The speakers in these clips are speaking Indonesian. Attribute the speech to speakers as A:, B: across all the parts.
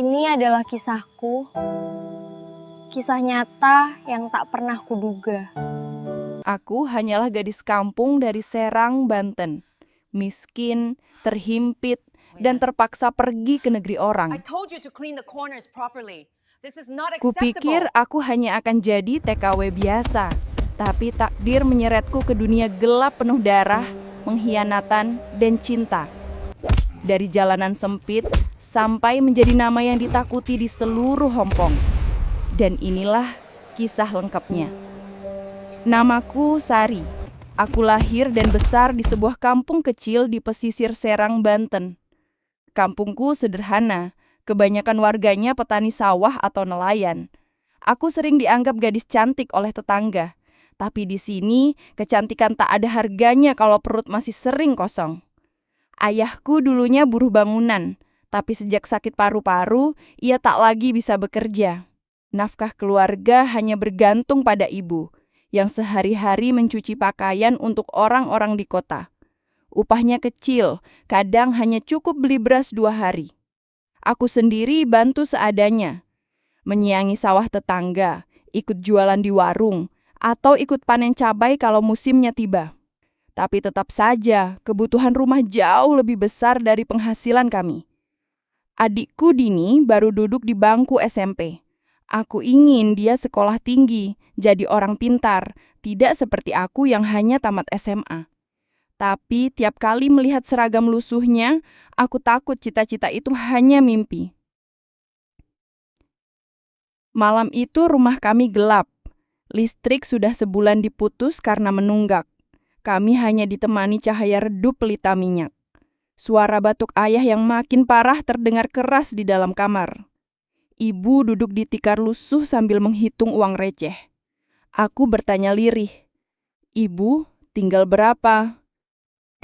A: Ini adalah kisahku, kisah nyata yang tak pernah kuduga.
B: Aku hanyalah gadis kampung dari Serang, Banten. Miskin, terhimpit, dan terpaksa pergi ke negeri orang. Kupikir aku hanya akan jadi TKW biasa. Tapi takdir menyeretku ke dunia gelap penuh darah, pengkhianatan, dan cinta. Dari jalanan sempit sampai menjadi nama yang ditakuti di seluruh Hong Kong. Dan inilah kisah lengkapnya. Namaku Sari. Aku lahir dan besar di sebuah kampung kecil di pesisir Serang, Banten. Kampungku sederhana, kebanyakan warganya petani sawah atau nelayan. Aku sering dianggap gadis cantik oleh tetangga. Tapi di sini, kecantikan tak ada harganya kalau perut masih sering kosong. Ayahku dulunya buruh bangunan, tapi sejak sakit paru-paru, ia tak lagi bisa bekerja. Nafkah keluarga hanya bergantung pada ibu, yang sehari-hari mencuci pakaian untuk orang-orang di kota. Upahnya kecil, kadang hanya cukup beli beras 2 hari. Aku sendiri bantu seadanya, menyiangi sawah tetangga, ikut jualan di warung, atau ikut panen cabai kalau musimnya tiba. Tapi tetap saja, kebutuhan rumah jauh lebih besar dari penghasilan kami. Adikku Dini baru duduk di bangku SMP. Aku ingin dia sekolah tinggi, jadi orang pintar, tidak seperti aku yang hanya tamat SMA. Tapi tiap kali melihat seragam lusuhnya, aku takut cita-cita itu hanya mimpi. Malam itu rumah kami gelap. Listrik sudah sebulan diputus karena menunggak. Kami hanya ditemani cahaya redup pelita minyak. Suara batuk ayah yang makin parah terdengar keras di dalam kamar. Ibu duduk di tikar lusuh sambil menghitung uang receh. Aku bertanya lirih, "Ibu, tinggal berapa?"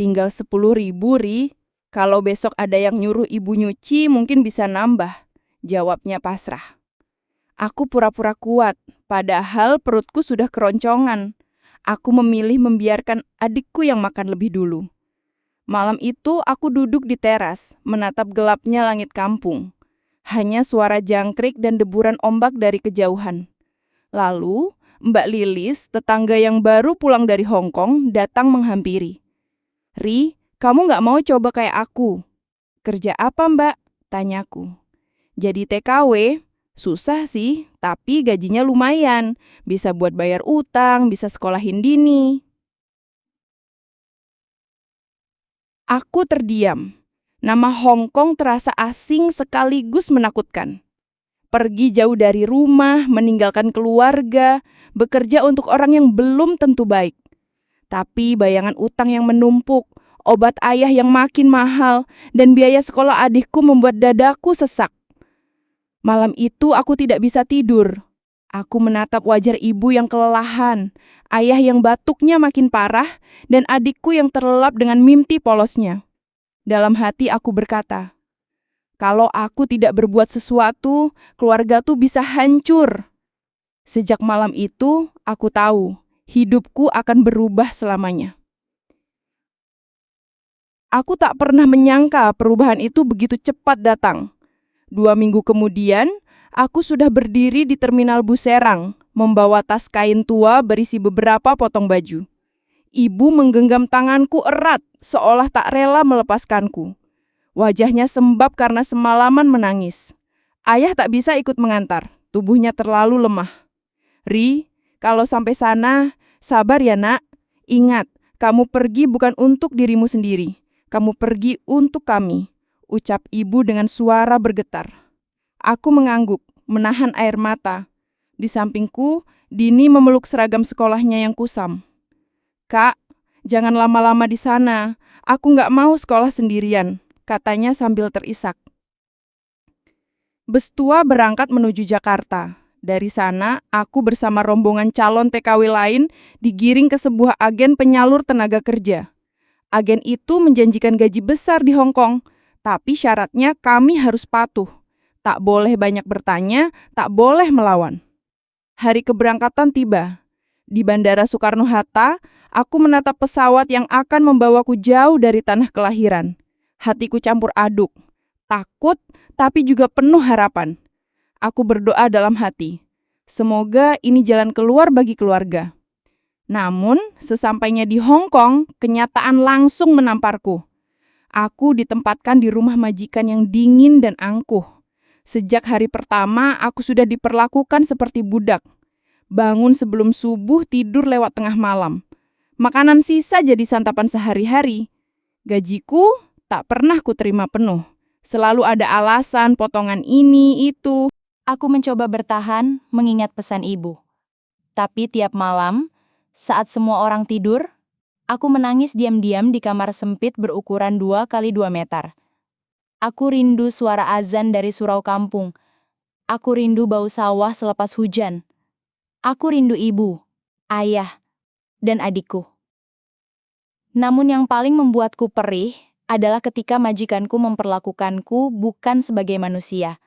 B: "Tinggal 10.000, Ri. Kalau besok ada yang nyuruh ibu nyuci, mungkin bisa nambah," jawabnya pasrah. Aku pura-pura kuat, padahal perutku sudah keroncongan. Aku memilih membiarkan adikku yang makan lebih dulu. Malam itu aku duduk di teras, menatap gelapnya langit kampung. Hanya suara jangkrik dan deburan ombak dari kejauhan. Lalu, Mbak Lilis, tetangga yang baru pulang dari Hong Kong, datang menghampiri. "Ri, kamu nggak mau coba kayak aku?" "Kerja apa, Mbak?" tanyaku. "Jadi TKW, susah sih, tapi gajinya lumayan. Bisa buat bayar utang, bisa sekolahin Dini." Aku terdiam. Nama Hong Kong terasa asing sekaligus menakutkan. Pergi jauh dari rumah, meninggalkan keluarga, bekerja untuk orang yang belum tentu baik. Tapi bayangan utang yang menumpuk, obat ayah yang makin mahal, dan biaya sekolah adikku membuat dadaku sesak. Malam itu aku tidak bisa tidur. Aku menatap wajah ibu yang kelelahan, ayah yang batuknya makin parah, dan adikku yang terlelap dengan mimpi polosnya. Dalam hati aku berkata, kalau aku tidak berbuat sesuatu, keluarga tuh bisa hancur. Sejak malam itu, aku tahu hidupku akan berubah selamanya. Aku tak pernah menyangka perubahan itu begitu cepat datang. 2 minggu kemudian, aku sudah berdiri di terminal bus Serang, membawa tas kain tua berisi beberapa potong baju. Ibu menggenggam tanganku erat, seolah tak rela melepaskanku. Wajahnya sembab karena semalaman menangis. Ayah tak bisa ikut mengantar, tubuhnya terlalu lemah. "Ri, kalau sampai sana, sabar ya nak. Ingat, kamu pergi bukan untuk dirimu sendiri. Kamu pergi untuk kami," ucap ibu dengan suara bergetar. Aku mengangguk, menahan air mata. Di sampingku, Dini memeluk seragam sekolahnya yang kusam. "Kak, jangan lama-lama di sana. Aku nggak mau sekolah sendirian," katanya sambil terisak. Bus tua berangkat menuju Jakarta. Dari sana, aku bersama rombongan calon TKW lain digiring ke sebuah agen penyalur tenaga kerja. Agen itu menjanjikan gaji besar di Hong Kong, tapi syaratnya kami harus patuh. Tak boleh banyak bertanya, tak boleh melawan. Hari keberangkatan tiba. Di Bandara Soekarno-Hatta, aku menatap pesawat yang akan membawaku jauh dari tanah kelahiran. Hatiku campur aduk. Takut, tapi juga penuh harapan. Aku berdoa dalam hati, semoga ini jalan keluar bagi keluarga. Namun, sesampainya di Hong Kong, kenyataan langsung menamparku. Aku ditempatkan di rumah majikan yang dingin dan angkuh. Sejak hari pertama, aku sudah diperlakukan seperti budak. Bangun sebelum subuh, tidur lewat tengah malam. Makanan sisa jadi santapan sehari-hari. Gajiku tak pernah kuterima penuh. Selalu ada alasan, potongan ini, itu.
C: Aku mencoba bertahan mengingat pesan ibu. Tapi tiap malam, saat semua orang tidur, aku menangis diam-diam di kamar sempit berukuran 2 kali 2 meter. Aku rindu suara azan dari surau kampung. Aku rindu bau sawah selepas hujan. Aku rindu ibu, ayah, dan adikku. Namun yang paling membuatku perih adalah ketika majikanku memperlakukanku bukan sebagai manusia.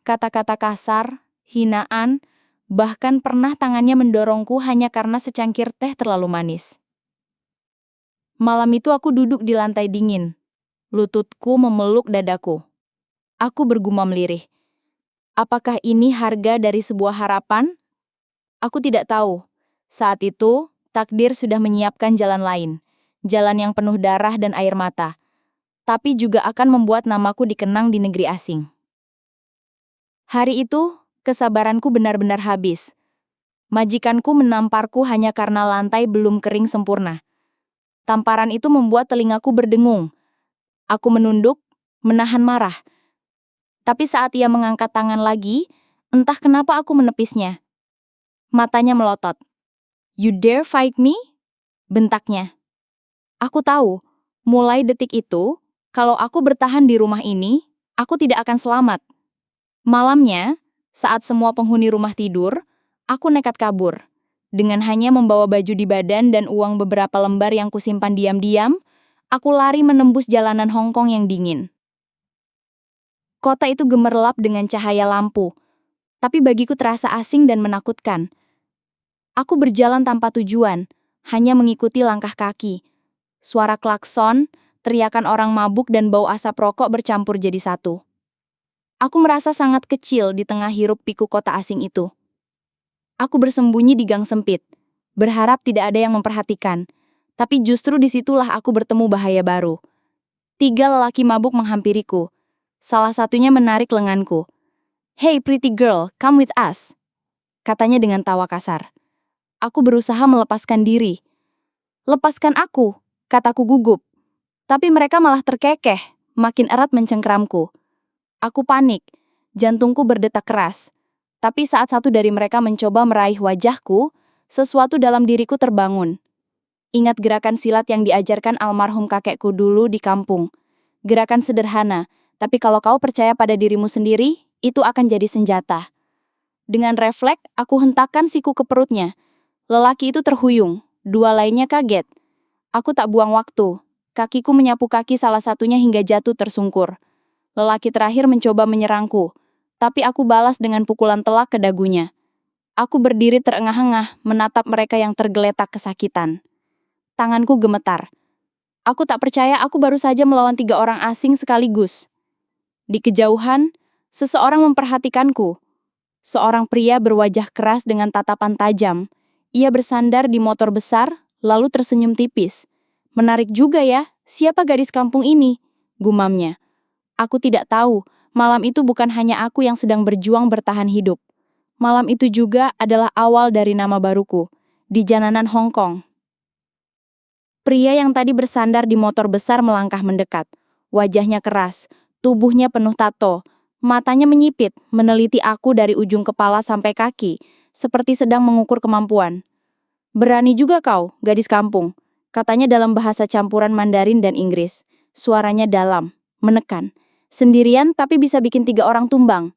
C: Kata-kata kasar, hinaan, bahkan pernah tangannya mendorongku hanya karena secangkir teh terlalu manis. Malam itu aku duduk di lantai dingin. Lututku memeluk dadaku. Aku bergumam lirih. Apakah ini harga dari sebuah harapan? Aku tidak tahu. Saat itu, takdir sudah menyiapkan jalan lain. Jalan yang penuh darah dan air mata. Tapi juga akan membuat namaku dikenang di negeri asing. Hari itu, kesabaranku benar-benar habis. Majikanku menamparku hanya karena lantai belum kering sempurna. Tamparan itu membuat telingaku berdengung. Aku menunduk, menahan marah. Tapi saat ia mengangkat tangan lagi, entah kenapa aku menepisnya. Matanya melotot. "You dare fight me?" bentaknya. Aku tahu, mulai detik itu, kalau aku bertahan di rumah ini, aku tidak akan selamat. Malamnya, saat semua penghuni rumah tidur, aku nekat kabur. Dengan hanya membawa baju di badan dan uang beberapa lembar yang kusimpan diam-diam, aku lari menembus jalanan Hong Kong yang dingin. Kota itu gemerlap dengan cahaya lampu, tapi bagiku terasa asing dan menakutkan. Aku berjalan tanpa tujuan, hanya mengikuti langkah kaki. Suara klakson, teriakan orang mabuk dan bau asap rokok bercampur jadi satu. Aku merasa sangat kecil di tengah hiruk pikuk kota asing itu. Aku bersembunyi di gang sempit, berharap tidak ada yang memperhatikan. Tapi justru disitulah aku bertemu bahaya baru. 3 lelaki mabuk menghampiriku. Salah satunya menarik lenganku. "Hey pretty girl, come with us," katanya dengan tawa kasar. Aku berusaha melepaskan diri. "Lepaskan aku," kataku gugup. Tapi mereka malah terkekeh, makin erat mencengkeramku. Aku panik, jantungku berdetak keras. Tapi saat satu dari mereka mencoba meraih wajahku, sesuatu dalam diriku terbangun. Ingat gerakan silat yang diajarkan almarhum kakekku dulu di kampung. Gerakan sederhana, tapi kalau kau percaya pada dirimu sendiri, itu akan jadi senjata. Dengan refleks, aku hentakkan siku ke perutnya. Lelaki itu terhuyung, 2 lainnya kaget. Aku tak buang waktu. Kakiku menyapu kaki salah satunya hingga jatuh tersungkur. Lelaki terakhir mencoba menyerangku, tapi aku balas dengan pukulan telak ke dagunya. Aku berdiri terengah-engah, menatap mereka yang tergeletak kesakitan. Tanganku gemetar. Aku tak percaya aku baru saja melawan 3 orang asing sekaligus. Di kejauhan, seseorang memperhatikanku. Seorang pria berwajah keras dengan tatapan tajam. Ia bersandar di motor besar, lalu tersenyum tipis. "Menarik juga ya, siapa gadis kampung ini?" gumamnya. Aku tidak tahu, malam itu bukan hanya aku yang sedang berjuang bertahan hidup. Malam itu juga adalah awal dari nama baruku, di jalanan Hong Kong. Pria yang tadi bersandar di motor besar melangkah mendekat. Wajahnya keras, tubuhnya penuh tato. Matanya menyipit, meneliti aku dari ujung kepala sampai kaki, seperti sedang mengukur kemampuan. "Berani juga kau, gadis kampung," katanya dalam bahasa campuran Mandarin dan Inggris. Suaranya dalam, menekan. Sendirian tapi bisa bikin 3 orang tumbang.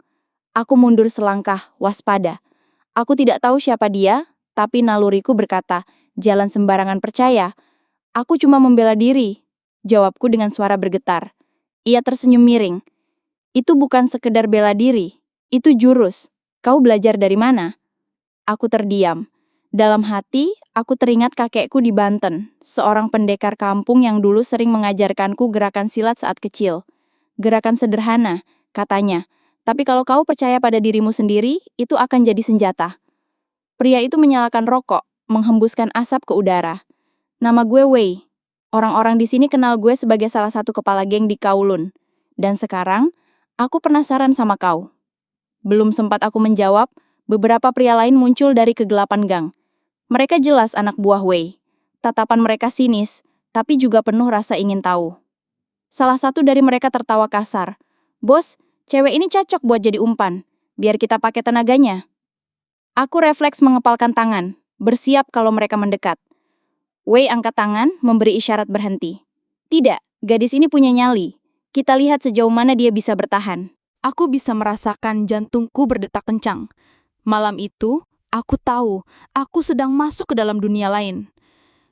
C: Aku mundur selangkah, waspada. Aku tidak tahu siapa dia, tapi naluriku berkata, "Jangan sembarangan percaya." "Aku cuma membela diri," jawabku dengan suara bergetar. Ia tersenyum miring. "Itu bukan sekedar bela diri, itu jurus. Kau belajar dari mana?" Aku terdiam. Dalam hati, aku teringat kakekku di Banten, seorang pendekar kampung yang dulu sering mengajarkanku gerakan silat saat kecil. Gerakan sederhana, katanya. Tapi kalau kau percaya pada dirimu sendiri, itu akan jadi senjata. Pria itu menyalakan rokok, menghembuskan asap ke udara. Nama gue Wei. Orang-orang di sini kenal gue sebagai salah satu kepala geng di Kowloon. Dan sekarang, aku penasaran sama kau. Belum sempat aku menjawab, beberapa pria lain muncul dari kegelapan gang. Mereka jelas anak buah Wei. Tatapan mereka sinis, tapi juga penuh rasa ingin tahu. Salah satu dari mereka tertawa kasar. Bos, cewek ini cocok buat jadi umpan. Biar kita pakai tenaganya. Aku refleks mengepalkan tangan, bersiap kalau mereka mendekat. Wei angkat tangan, memberi isyarat berhenti. Tidak, gadis ini punya nyali. Kita lihat sejauh mana dia bisa bertahan.
B: Aku bisa merasakan jantungku berdetak kencang. Malam itu, aku tahu aku sedang masuk ke dalam dunia lain.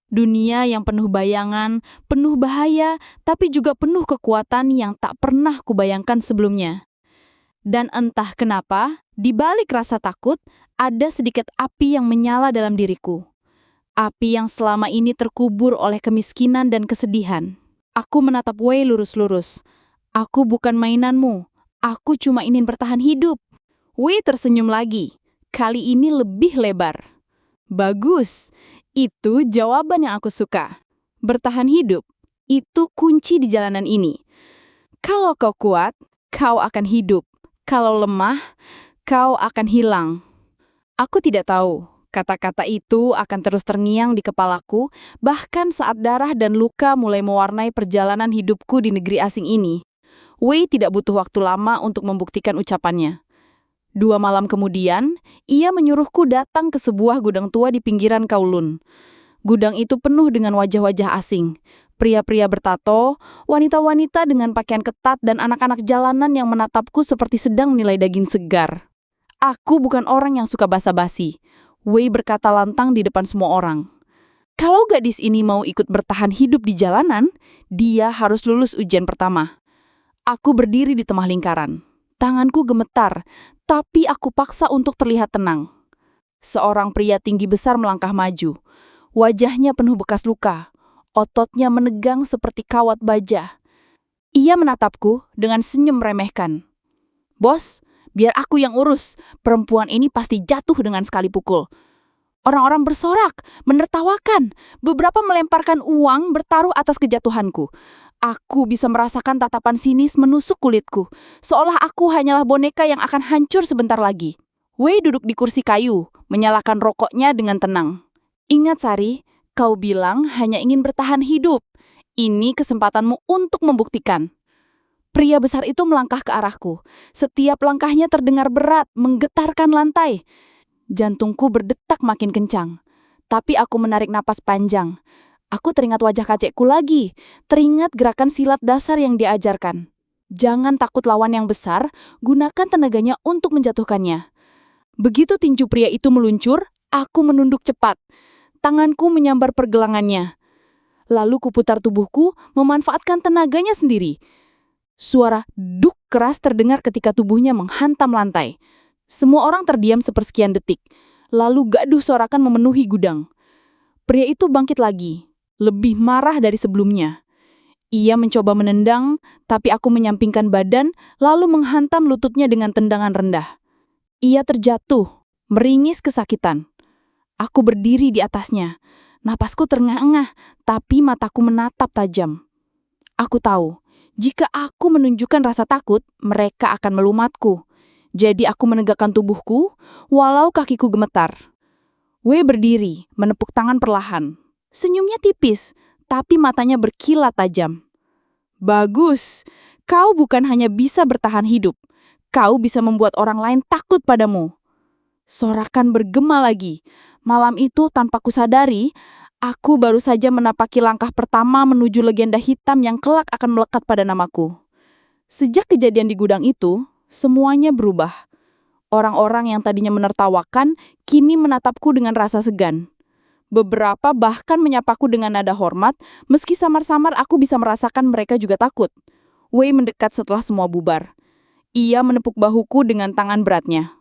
B: Dunia yang penuh bayangan, penuh bahaya, tapi juga penuh kekuatan yang tak pernah kubayangkan sebelumnya. Dan entah kenapa, di balik rasa takut, ada sedikit api yang menyala dalam diriku. Api yang selama ini terkubur oleh kemiskinan dan kesedihan. Aku menatap Wei lurus-lurus. Aku bukan mainanmu. Aku cuma ingin bertahan hidup. Wei tersenyum lagi. Kali ini lebih lebar. Bagus. Itu jawaban yang aku suka. Bertahan hidup. Itu kunci di jalanan ini. Kalau kau kuat, kau akan hidup. Kalau lemah, kau akan hilang. Aku tidak tahu. Kata-kata itu akan terus terngiang di kepalaku, bahkan saat darah dan luka mulai mewarnai perjalanan hidupku di negeri asing ini. Wei tidak butuh waktu lama untuk membuktikan ucapannya. 2 malam kemudian, ia menyuruhku datang ke sebuah gudang tua di pinggiran Kowloon. Gudang itu penuh dengan wajah-wajah asing. Pria-pria bertato, wanita-wanita dengan pakaian ketat dan anak-anak jalanan yang menatapku seperti sedang menilai daging segar. Aku bukan orang yang suka basa-basi. Wei berkata lantang di depan semua orang. Kalau gadis ini mau ikut bertahan hidup di jalanan, dia harus lulus ujian pertama. Aku berdiri di tengah lingkaran. Tanganku gemetar, tapi aku paksa untuk terlihat tenang. Seorang pria tinggi besar melangkah maju. Wajahnya penuh bekas luka. Ototnya menegang seperti kawat baja. Ia menatapku dengan senyum meremehkan. Bos, biar aku yang urus. Perempuan ini pasti jatuh dengan sekali pukul. Orang-orang bersorak, menertawakan. Beberapa melemparkan uang bertaruh atas kejatuhanku. Aku bisa merasakan tatapan sinis menusuk kulitku, seolah aku hanyalah boneka yang akan hancur sebentar lagi. Wei duduk di kursi kayu, menyalakan rokoknya dengan tenang. Ingat Sari, kau bilang hanya ingin bertahan hidup. Ini kesempatanmu untuk membuktikan. Pria besar itu melangkah ke arahku. Setiap langkahnya terdengar berat, menggetarkan lantai. Jantungku berdetak makin kencang. Tapi aku menarik napas panjang. Aku teringat wajah kakekku lagi, teringat gerakan silat dasar yang diajarkan. Jangan takut lawan yang besar, gunakan tenaganya untuk menjatuhkannya. Begitu tinju pria itu meluncur, aku menunduk cepat. Tanganku menyambar pergelangannya. Lalu kuputar tubuhku, memanfaatkan tenaganya sendiri. Suara duk keras terdengar ketika tubuhnya menghantam lantai. Semua orang terdiam sepersekian detik. Lalu gaduh sorakan memenuhi gudang. Pria itu bangkit lagi. Lebih marah dari sebelumnya. Ia mencoba menendang, tapi aku menyampingkan badan, lalu menghantam lututnya dengan tendangan rendah. Ia terjatuh, meringis kesakitan. Aku berdiri di atasnya. Napasku terengah-engah, tapi mataku menatap tajam. Aku tahu, jika aku menunjukkan rasa takut, mereka akan melumatku. Jadi aku menegakkan tubuhku, walau kakiku gemetar. Wei berdiri, menepuk tangan perlahan. Senyumnya tipis, tapi matanya berkilat tajam. Bagus, kau bukan hanya bisa bertahan hidup, kau bisa membuat orang lain takut padamu. Sorakan bergema lagi. Malam itu tanpa kusadari, aku baru saja menapaki langkah pertama menuju legenda hitam yang kelak akan melekat pada namaku. Sejak kejadian di gudang itu, semuanya berubah. Orang-orang yang tadinya menertawakan, kini menatapku dengan rasa segan. Beberapa bahkan menyapaku dengan nada hormat, meski samar-samar aku bisa merasakan mereka juga takut. Wei mendekat setelah semua bubar. Ia menepuk bahuku dengan tangan beratnya.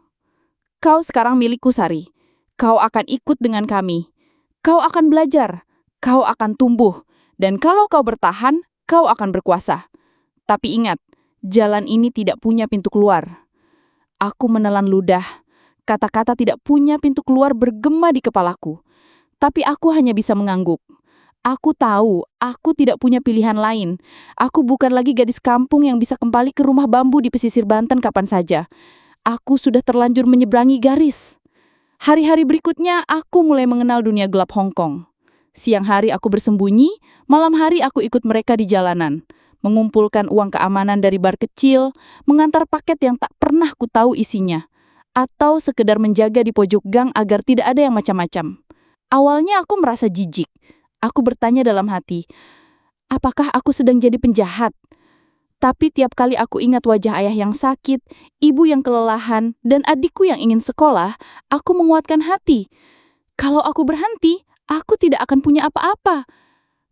B: Kau sekarang milikku, Sari. Kau akan ikut dengan kami. Kau akan belajar. Kau akan tumbuh. Dan kalau kau bertahan, kau akan berkuasa. Tapi ingat, Jalan ini tidak punya pintu keluar. Aku menelan ludah. Kata-kata tidak punya pintu keluar bergema di kepalaku. Tapi aku hanya bisa mengangguk. Aku tahu, aku tidak punya pilihan lain. Aku bukan lagi gadis kampung yang bisa kembali ke rumah bambu di pesisir Banten kapan saja. Aku sudah terlanjur menyeberangi garis. Hari-hari berikutnya, aku mulai mengenal dunia gelap Hong Kong. Siang hari aku bersembunyi, malam hari aku ikut mereka di jalanan. Mengumpulkan uang keamanan dari bar kecil, mengantar paket yang tak pernah ku tahu isinya, atau sekedar menjaga di pojok gang agar tidak ada yang macam-macam. Awalnya aku merasa jijik. Aku bertanya dalam hati, apakah aku sedang jadi penjahat? Tapi tiap kali aku ingat wajah ayah yang sakit, ibu yang kelelahan, dan adikku yang ingin sekolah, aku menguatkan hati. Kalau aku berhenti, aku tidak akan punya apa-apa.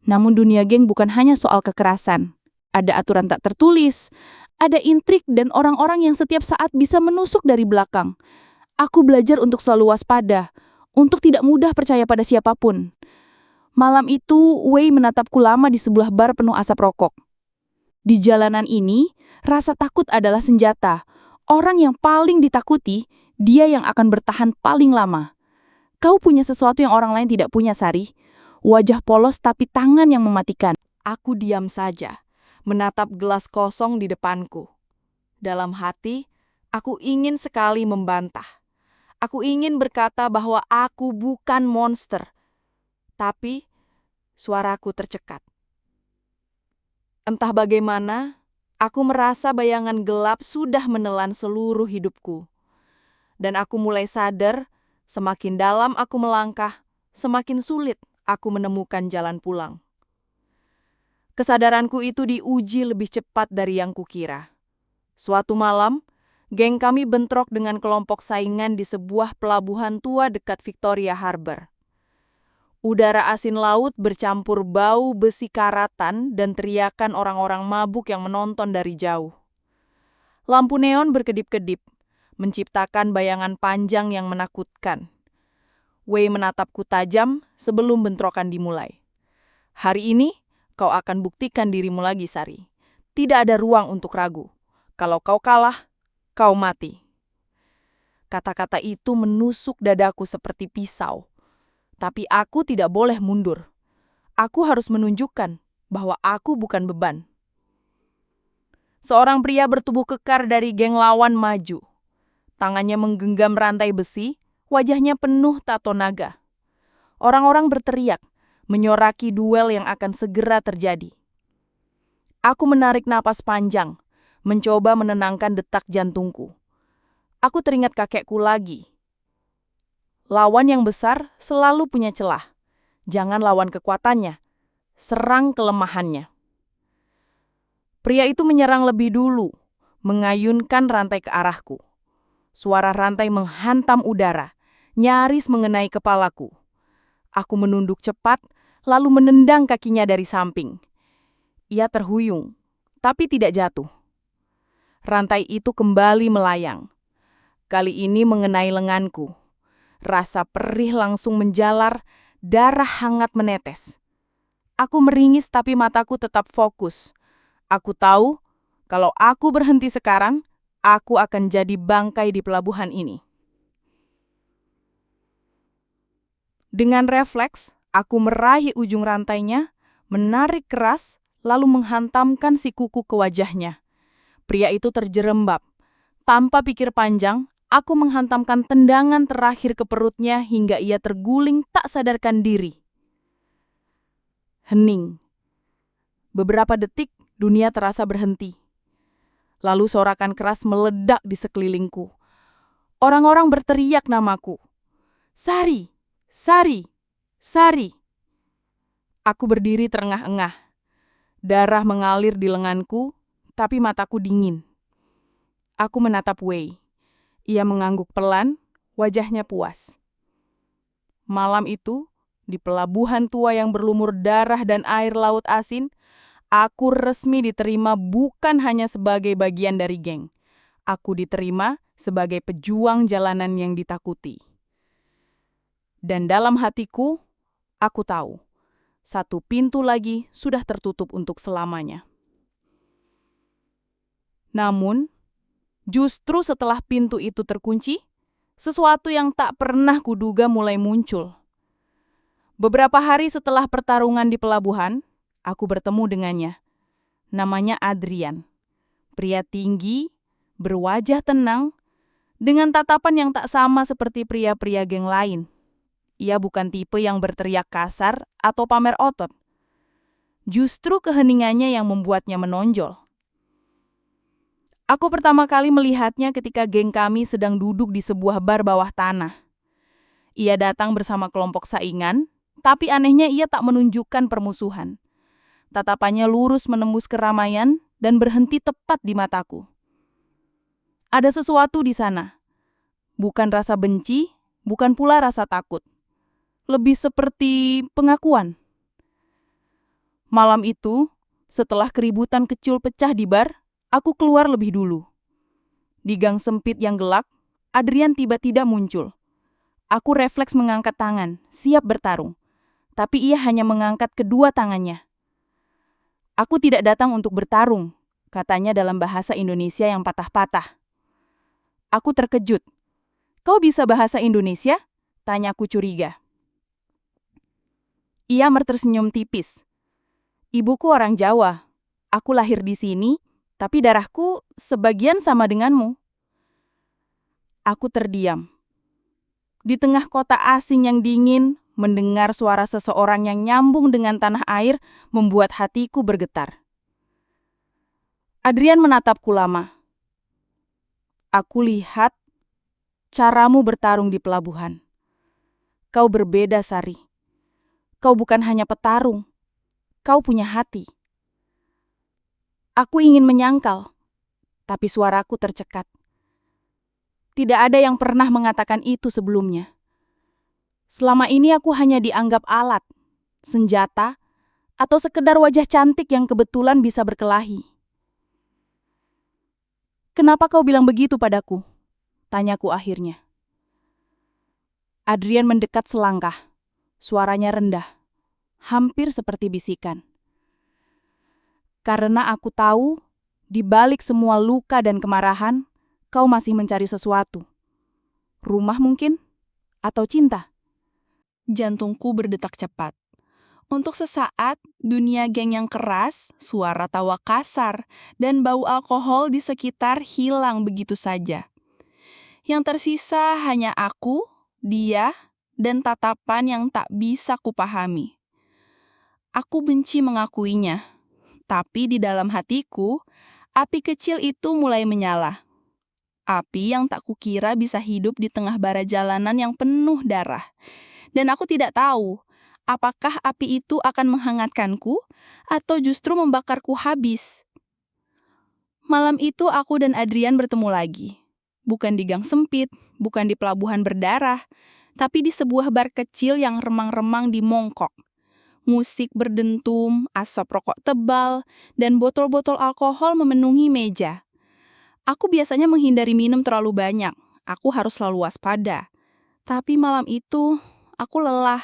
B: Namun dunia geng bukan hanya soal kekerasan. Ada aturan tak tertulis, ada intrik dan orang-orang yang setiap saat bisa menusuk dari belakang. Aku belajar untuk selalu waspada, untuk tidak mudah percaya pada siapapun. Malam itu, Wei menatapku lama di sebuah bar penuh asap rokok. Di jalanan ini, rasa takut adalah senjata. Orang yang paling ditakuti, dia yang akan bertahan paling lama. Kau punya sesuatu yang orang lain tidak punya, Sari. Wajah polos tapi tangan yang mematikan.
C: Aku diam saja, menatap gelas kosong di depanku. Dalam hati, aku ingin sekali membantah. Aku ingin berkata bahwa aku bukan monster. Tapi, suaraku tercekat. Entah bagaimana, aku merasa bayangan gelap sudah menelan seluruh hidupku. Dan aku mulai sadar, semakin dalam aku melangkah, semakin sulit aku menemukan jalan pulang. Kesadaranku itu diuji lebih cepat dari yang kukira. Suatu malam, geng kami bentrok dengan kelompok saingan di sebuah pelabuhan tua dekat Victoria Harbor. Udara asin laut bercampur bau besi karatan dan teriakan orang-orang mabuk yang menonton dari jauh. Lampu neon berkedip-kedip, menciptakan bayangan panjang yang menakutkan. Wei menatapku tajam sebelum bentrokan dimulai. Hari ini, kau akan buktikan dirimu lagi, Sari. Tidak ada ruang untuk ragu. Kalau kau kalah, kau mati. Kata-kata itu menusuk dadaku seperti pisau. Tapi aku tidak boleh mundur. Aku harus menunjukkan bahwa aku bukan beban. Seorang pria bertubuh kekar dari geng lawan maju. Tangannya menggenggam rantai besi, wajahnya penuh tato naga. Orang-orang berteriak, menyoraki duel yang akan segera terjadi. Aku menarik napas panjang, mencoba menenangkan detak jantungku. Aku teringat kakekku lagi. Lawan yang besar selalu punya celah. Jangan lawan kekuatannya, serang kelemahannya. Pria itu menyerang lebih dulu, mengayunkan rantai ke arahku. Suara rantai menghantam udara, nyaris mengenai kepalaku. Aku menunduk cepat, lalu menendang kakinya dari samping. Ia terhuyung, tapi tidak jatuh. Rantai itu kembali melayang. Kali ini mengenai lenganku. Rasa perih langsung menjalar, darah hangat menetes. Aku meringis tapi mataku tetap fokus. Aku tahu, kalau aku berhenti sekarang, aku akan jadi bangkai di pelabuhan ini. Dengan refleks, aku meraih ujung rantainya, menarik keras, lalu menghantamkan si kuku ke wajahnya. Pria itu terjerembab. Tanpa pikir panjang, aku menghantamkan tendangan terakhir ke perutnya hingga ia terguling tak sadarkan diri. Hening. Beberapa detik, dunia terasa berhenti. Lalu sorakan keras meledak di sekelilingku. Orang-orang berteriak namaku. Sari! Sari! Sari! Aku berdiri terengah-engah. Darah mengalir di lenganku, tapi mataku dingin. Aku menatap Wei. Ia mengangguk pelan, wajahnya puas. Malam itu, di pelabuhan tua yang berlumur darah dan air laut asin, aku resmi diterima bukan hanya sebagai bagian dari geng. Aku diterima sebagai pejuang jalanan yang ditakuti. Dan dalam hatiku, aku tahu, satu pintu lagi sudah tertutup untuk selamanya.
B: Namun, justru setelah pintu itu terkunci, sesuatu yang tak pernah kuduga mulai muncul. Beberapa hari setelah pertarungan di pelabuhan, aku bertemu dengannya. Namanya Adrian. Pria tinggi, berwajah tenang, dengan tatapan yang tak sama seperti pria-pria geng lain. Ia bukan tipe yang berteriak kasar atau pamer otot. Justru keheningannya yang membuatnya menonjol. Aku pertama kali melihatnya ketika geng kami sedang duduk di sebuah bar bawah tanah. Ia datang bersama kelompok saingan, tapi anehnya ia tak menunjukkan permusuhan. Tatapannya lurus menembus keramaian dan berhenti tepat di mataku. Ada sesuatu di sana. Bukan rasa benci, bukan pula rasa takut. Lebih seperti pengakuan. Malam itu, setelah keributan kecil pecah di bar, aku keluar lebih dulu. Di gang sempit yang gelap, Adrian tiba-tiba muncul. Aku refleks mengangkat tangan, siap bertarung. Tapi ia hanya mengangkat kedua tangannya. Aku tidak datang untuk bertarung, katanya dalam bahasa Indonesia yang patah-patah. Aku terkejut. Kau bisa bahasa Indonesia? Tanyaku curiga. Ia tersenyum tipis. Ibuku orang Jawa. Aku lahir di sini, tapi darahku sebagian sama denganmu. Aku terdiam. Di tengah kota asing yang dingin, mendengar suara seseorang yang nyambung dengan tanah air membuat hatiku bergetar. Adrian menatapku lama. Aku lihat caramu bertarung di pelabuhan. Kau berbeda, Sari. Kau bukan hanya petarung, kau punya hati. Aku ingin menyangkal, tapi suaraku tercekat. Tidak ada yang pernah mengatakan itu sebelumnya. Selama ini aku hanya dianggap alat, senjata, atau sekedar wajah cantik yang kebetulan bisa berkelahi. Kenapa kau bilang begitu padaku? Tanyaku akhirnya. Adrian mendekat selangkah. Suaranya rendah, hampir seperti bisikan. Karena aku tahu, di balik semua luka dan kemarahan, kau masih mencari sesuatu. Rumah mungkin? Atau cinta?
D: Jantungku berdetak cepat. Untuk sesaat, dunia geng yang keras, suara tawa kasar, dan bau alkohol di sekitar hilang begitu saja. Yang tersisa hanya aku, dia, dan tatapan yang tak bisa kupahami. Aku benci mengakuinya, tapi di dalam hatiku, api kecil itu mulai menyala. Api yang tak kukira bisa hidup di tengah bara jalanan yang penuh darah. Dan aku tidak tahu, apakah api itu akan menghangatkanku atau justru membakarku habis. Malam itu aku dan Adrian bertemu lagi. Bukan di gang sempit, bukan di pelabuhan berdarah, tapi di sebuah bar kecil yang remang-remang di mongkok. Musik berdentum, asap rokok tebal, dan botol-botol alkohol memenuhi meja. Aku biasanya menghindari minum terlalu banyak. Aku harus selalu waspada. Tapi malam itu, aku lelah.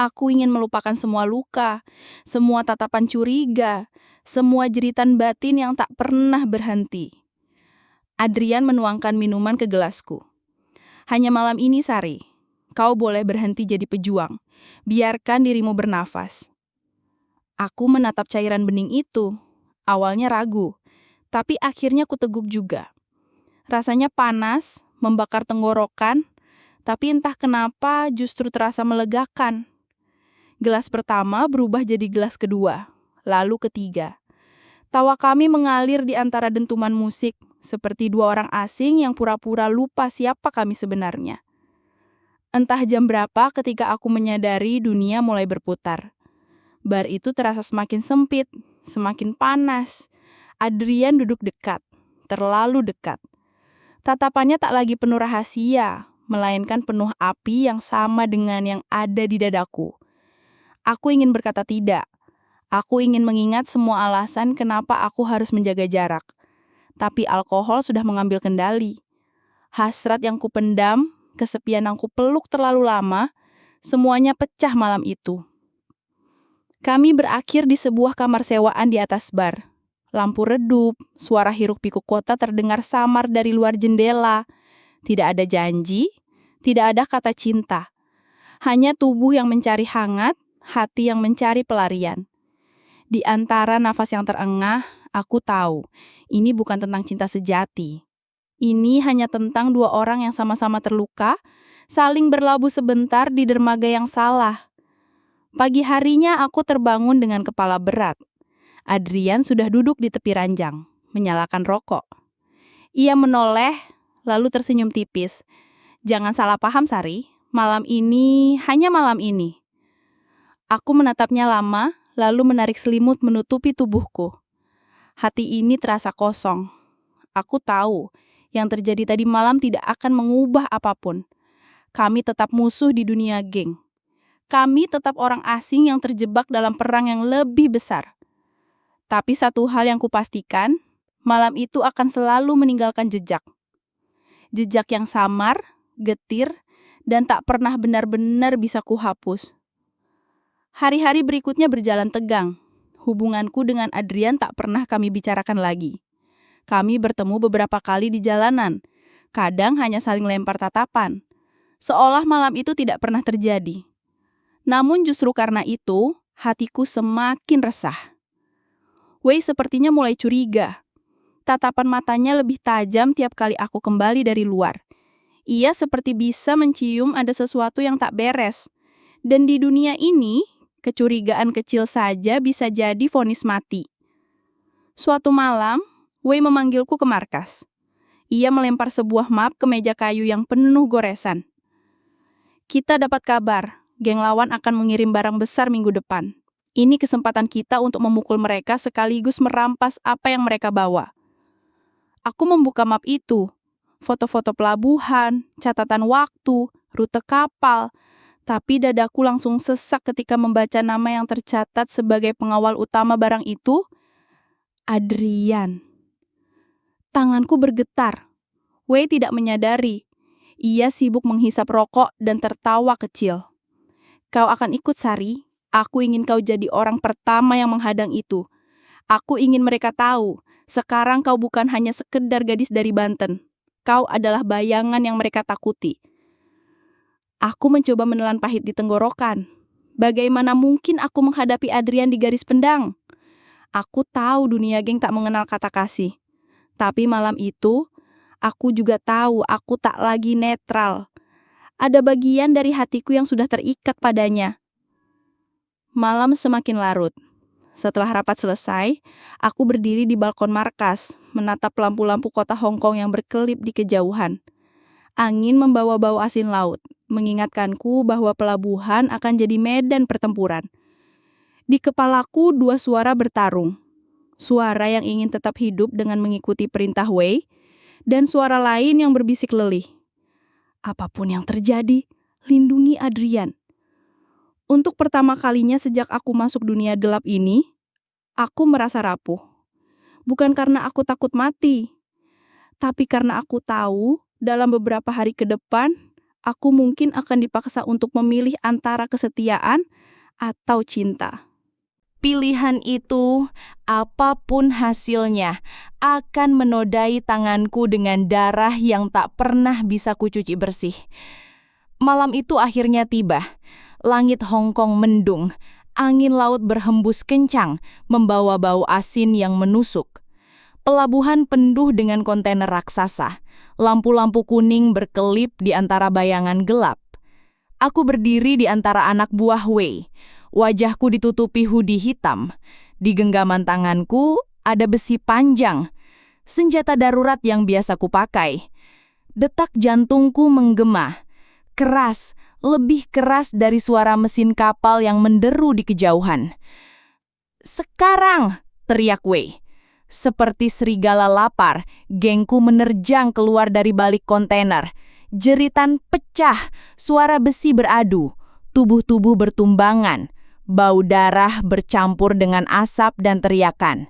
D: Aku ingin melupakan semua luka, semua tatapan curiga, semua jeritan batin yang tak pernah berhenti. Adrian menuangkan minuman ke gelasku. Hanya malam ini, Sari. Kau boleh berhenti jadi pejuang. Biarkan dirimu bernafas. Aku menatap cairan bening itu. Awalnya ragu, tapi akhirnya kuteguk juga. Rasanya panas, membakar tenggorokan, tapi entah kenapa justru terasa melegakan. Gelas pertama berubah jadi gelas kedua, lalu ketiga. Tawa kami mengalir di antara dentuman musik, seperti dua orang asing yang pura-pura lupa siapa kami sebenarnya. Entah jam berapa ketika aku menyadari dunia mulai berputar. Bar itu terasa semakin sempit, semakin panas. Adrian duduk dekat, terlalu dekat. Tatapannya tak lagi penuh rahasia, melainkan penuh api yang sama dengan yang ada di dadaku. Aku ingin berkata tidak. Aku ingin mengingat semua alasan kenapa aku harus menjaga jarak. Tapi alkohol sudah mengambil kendali. Hasrat yang kupendam, kesepian yang kupeluk terlalu lama, semuanya pecah malam itu. Kami berakhir di sebuah kamar sewaan di atas bar. Lampu redup, suara hiruk-pikuk kota terdengar samar dari luar jendela. Tidak ada janji, tidak ada kata cinta. Hanya tubuh yang mencari hangat, hati yang mencari pelarian. Di antara nafas yang terengah, aku tahu ini bukan tentang cinta sejati. Ini hanya tentang dua orang yang sama-sama terluka, saling berlabuh sebentar di dermaga yang salah. Pagi harinya aku terbangun dengan kepala berat. Adrian sudah duduk di tepi ranjang, menyalakan rokok. Ia menoleh, lalu tersenyum tipis. Jangan salah paham, Sari. Malam ini, hanya malam ini. Aku menatapnya lama, lalu menarik selimut menutupi tubuhku. Hati ini terasa kosong. Aku tahu, yang terjadi tadi malam tidak akan mengubah apapun. Kami tetap musuh di dunia geng. Kami tetap orang asing yang terjebak dalam perang yang lebih besar. Tapi satu hal yang kupastikan, malam itu akan selalu meninggalkan jejak. Jejak yang samar, getir, dan tak pernah benar-benar bisa kuhapus. Hari-hari berikutnya berjalan tegang. Hubunganku dengan Adrian tak pernah kami bicarakan lagi. Kami bertemu beberapa kali di jalanan. Kadang hanya saling lempar tatapan. Seolah malam itu tidak pernah terjadi. Namun justru karena itu, hatiku semakin resah. Wei sepertinya mulai curiga. Tatapan matanya lebih tajam tiap kali aku kembali dari luar. Ia seperti bisa mencium ada sesuatu yang tak beres. Dan di dunia ini, kecurigaan kecil saja bisa jadi vonis mati. Suatu malam, Wei memanggilku ke markas. Ia melempar sebuah map ke meja kayu yang penuh goresan. Kita dapat kabar, geng lawan akan mengirim barang besar minggu depan. Ini kesempatan kita untuk memukul mereka sekaligus merampas apa yang mereka bawa. Aku membuka map itu. Foto-foto pelabuhan, catatan waktu, rute kapal. Tapi dadaku langsung sesak ketika membaca nama yang tercatat sebagai pengawal utama barang itu. Adrian. Tanganku bergetar. Wei tidak menyadari. Ia sibuk menghisap rokok dan tertawa kecil. Kau akan ikut, Sari. Aku ingin kau jadi orang pertama yang menghadang itu. Aku ingin mereka tahu, sekarang kau bukan hanya sekedar gadis dari Banten. Kau adalah bayangan yang mereka takuti. Aku mencoba menelan pahit di tenggorokan. Bagaimana mungkin aku menghadapi Adrian di garis pendang? Aku tahu dunia geng tak mengenal kata kasih. Tapi malam itu, aku juga tahu aku tak lagi netral. Ada bagian dari hatiku yang sudah terikat padanya. Malam semakin larut. Setelah rapat selesai, aku berdiri di balkon markas, menatap lampu-lampu kota Hong Kong yang berkelip di kejauhan. Angin membawa bau asin laut, mengingatkanku bahwa pelabuhan akan jadi medan pertempuran. Di kepalaku dua suara bertarung. Suara yang ingin tetap hidup dengan mengikuti perintah Wei, dan suara lain yang berbisik lelih. Apapun yang terjadi, lindungi Adrian. Untuk pertama kalinya sejak aku masuk dunia gelap ini, aku merasa rapuh. Bukan karena aku takut mati, tapi karena aku tahu dalam beberapa hari ke depan, aku mungkin akan dipaksa untuk memilih antara kesetiaan atau cinta.
C: Pilihan itu, apapun hasilnya, akan menodai tanganku dengan darah yang tak pernah bisa kucuci bersih. Malam itu akhirnya tiba. Langit Hong Kong mendung, angin laut berhembus kencang, membawa bau asin yang menusuk. Pelabuhan penuh dengan kontainer raksasa. Lampu-lampu kuning berkelip di antara bayangan gelap. Aku berdiri di antara anak buah Wei. Wajahku ditutupi hoodie hitam. Di genggaman tanganku ada besi panjang. Senjata darurat yang biasa kupakai. Detak jantungku menggema. Keras, lebih keras dari suara mesin kapal yang menderu di kejauhan. "Sekarang!" teriak Wei. Seperti serigala lapar, gengku menerjang keluar dari balik kontainer. Jeritan pecah, suara besi beradu, tubuh-tubuh bertumbangan, bau darah bercampur dengan asap dan teriakan.